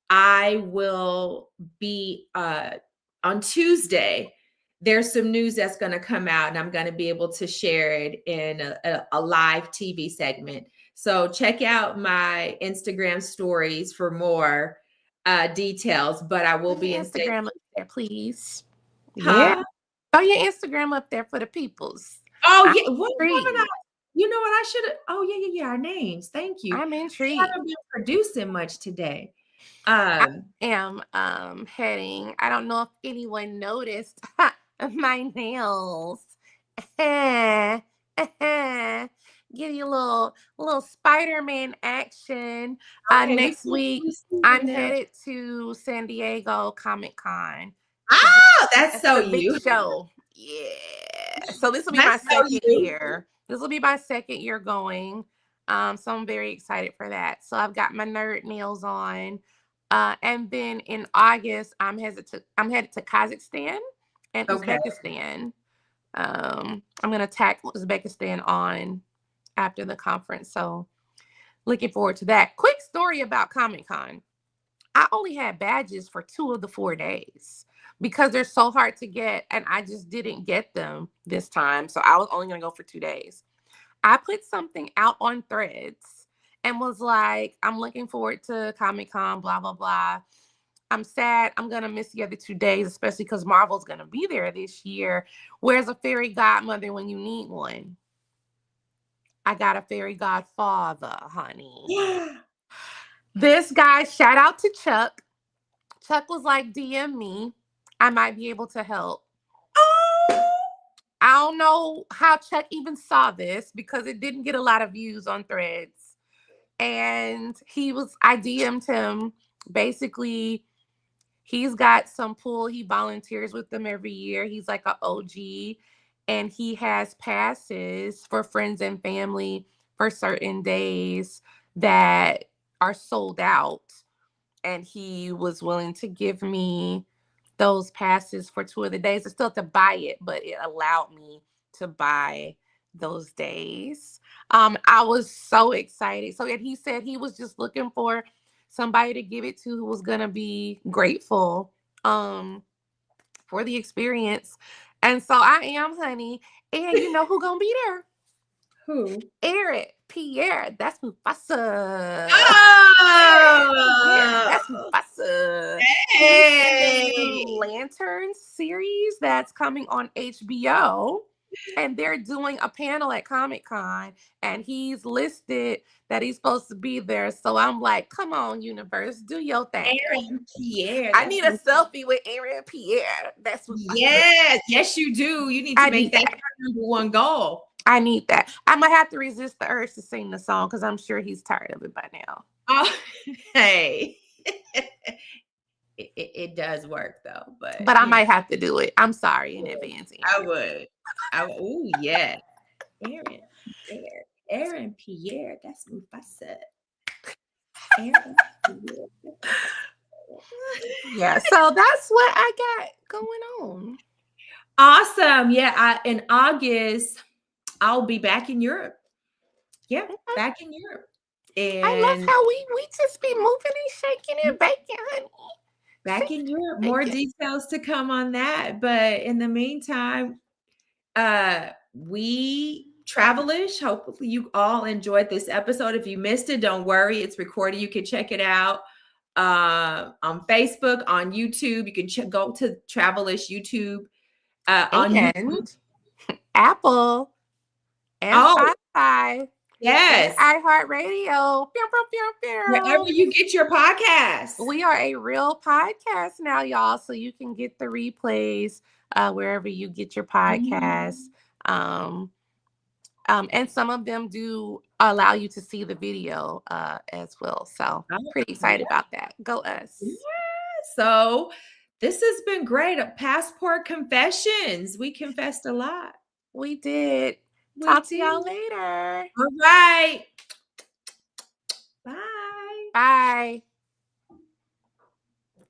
I will be on Tuesday. There's some news that's going to come out, and I'm going to be able to share it in a live TV segment. So check out my Instagram stories for more details. But I will be in Instagram up there, please. Huh? Yeah. Throw your Instagram up there for the peoples. Oh, I'm yeah. What intrigued. haven't I? You know what? I should have. Oh, yeah. Our names. Thank you. I'm I intrigued. haven't been producing much today. I am heading. I don't know if anyone noticed my nails. Give you a little Spider-Man action. Okay, Next week, I'm headed to San Diego Comic-Con. Oh, that's so a big you. show. Yeah. So this will be my That's so second you. year. This will be my second year going. So I'm very excited for that. So I've got my nerd nails on. And then in August, I'm headed to Kazakhstan and Uzbekistan. I'm gonna tack Uzbekistan on after the conference. So looking forward to that. Quick story about Comic-Con. I only had badges for 2 of the 4 days because they're so hard to get, and I just didn't get them this time. So I was only going to go for 2 days. I put something out on Threads and was like, I'm looking forward to Comic-Con, blah, blah, blah. I'm sad I'm going to miss the other 2 days, especially because Marvel's going to be there this year. Where's a fairy godmother when you need one? I got a fairy godfather, honey. Yeah. This guy, shout out to Chuck. Chuck was like, DM me. I might be able to help. Oh. I don't know how Chuck even saw this because it didn't get a lot of views on Threads. And I DM'd him. Basically, he's got some pool. He volunteers with them every year. He's like an OG. And he has passes for friends and family for certain days that are sold out. And he was willing to give me those passes for 2 of the days. I still have to buy it, but it allowed me to buy those days. I was so excited. So and he said he was just looking for somebody to give it to who was gonna be grateful for the experience. And so I am, honey. And you know who gonna be there? Who? Eric Pierre. That's Mufasa. Oh, That's Mufasa. hey. Lantern series that's coming on HBO, and they're doing a panel at Comic-Con, and he's listed that he's supposed to be there. So I'm like, come on, universe, do your thing. Aaron Pierre. I need a selfie with Aaron Pierre. That's what yes, you do. You need to make that your #1 goal. I need that. I might have to resist the urge to sing the song because I'm sure he's tired of it by now. Oh, hey. It does work though, but I might have to do it. I'm sorry in advance. I would. Oh yeah. Aaron Pierre. That's Mufasa. Aaron Pierre. Yeah, so that's what I got going on. Awesome. Yeah, in August, I'll be back in Europe. Yeah, back in Europe. And I love how we just be moving and shaking and baking, honey. Back in Europe. More details to come on that. But in the meantime, we Travelish. Hopefully you all enjoyed this episode. If you missed it, don't worry. It's recorded. You can check it out on Facebook, on YouTube. You can go to Travelish YouTube. On YouTube. Apple and Spotify. Yes. iHeartRadio. Wherever you get your podcast. We are a real podcast now, y'all. So you can get the replays wherever you get your podcasts. And some of them do allow you to see the video as well. So I'm pretty excited about that. Go us. Yeah. So this has been great. Passport Confessions. We confessed a lot. We did. Talk to y'all later. All right. Bye. Bye.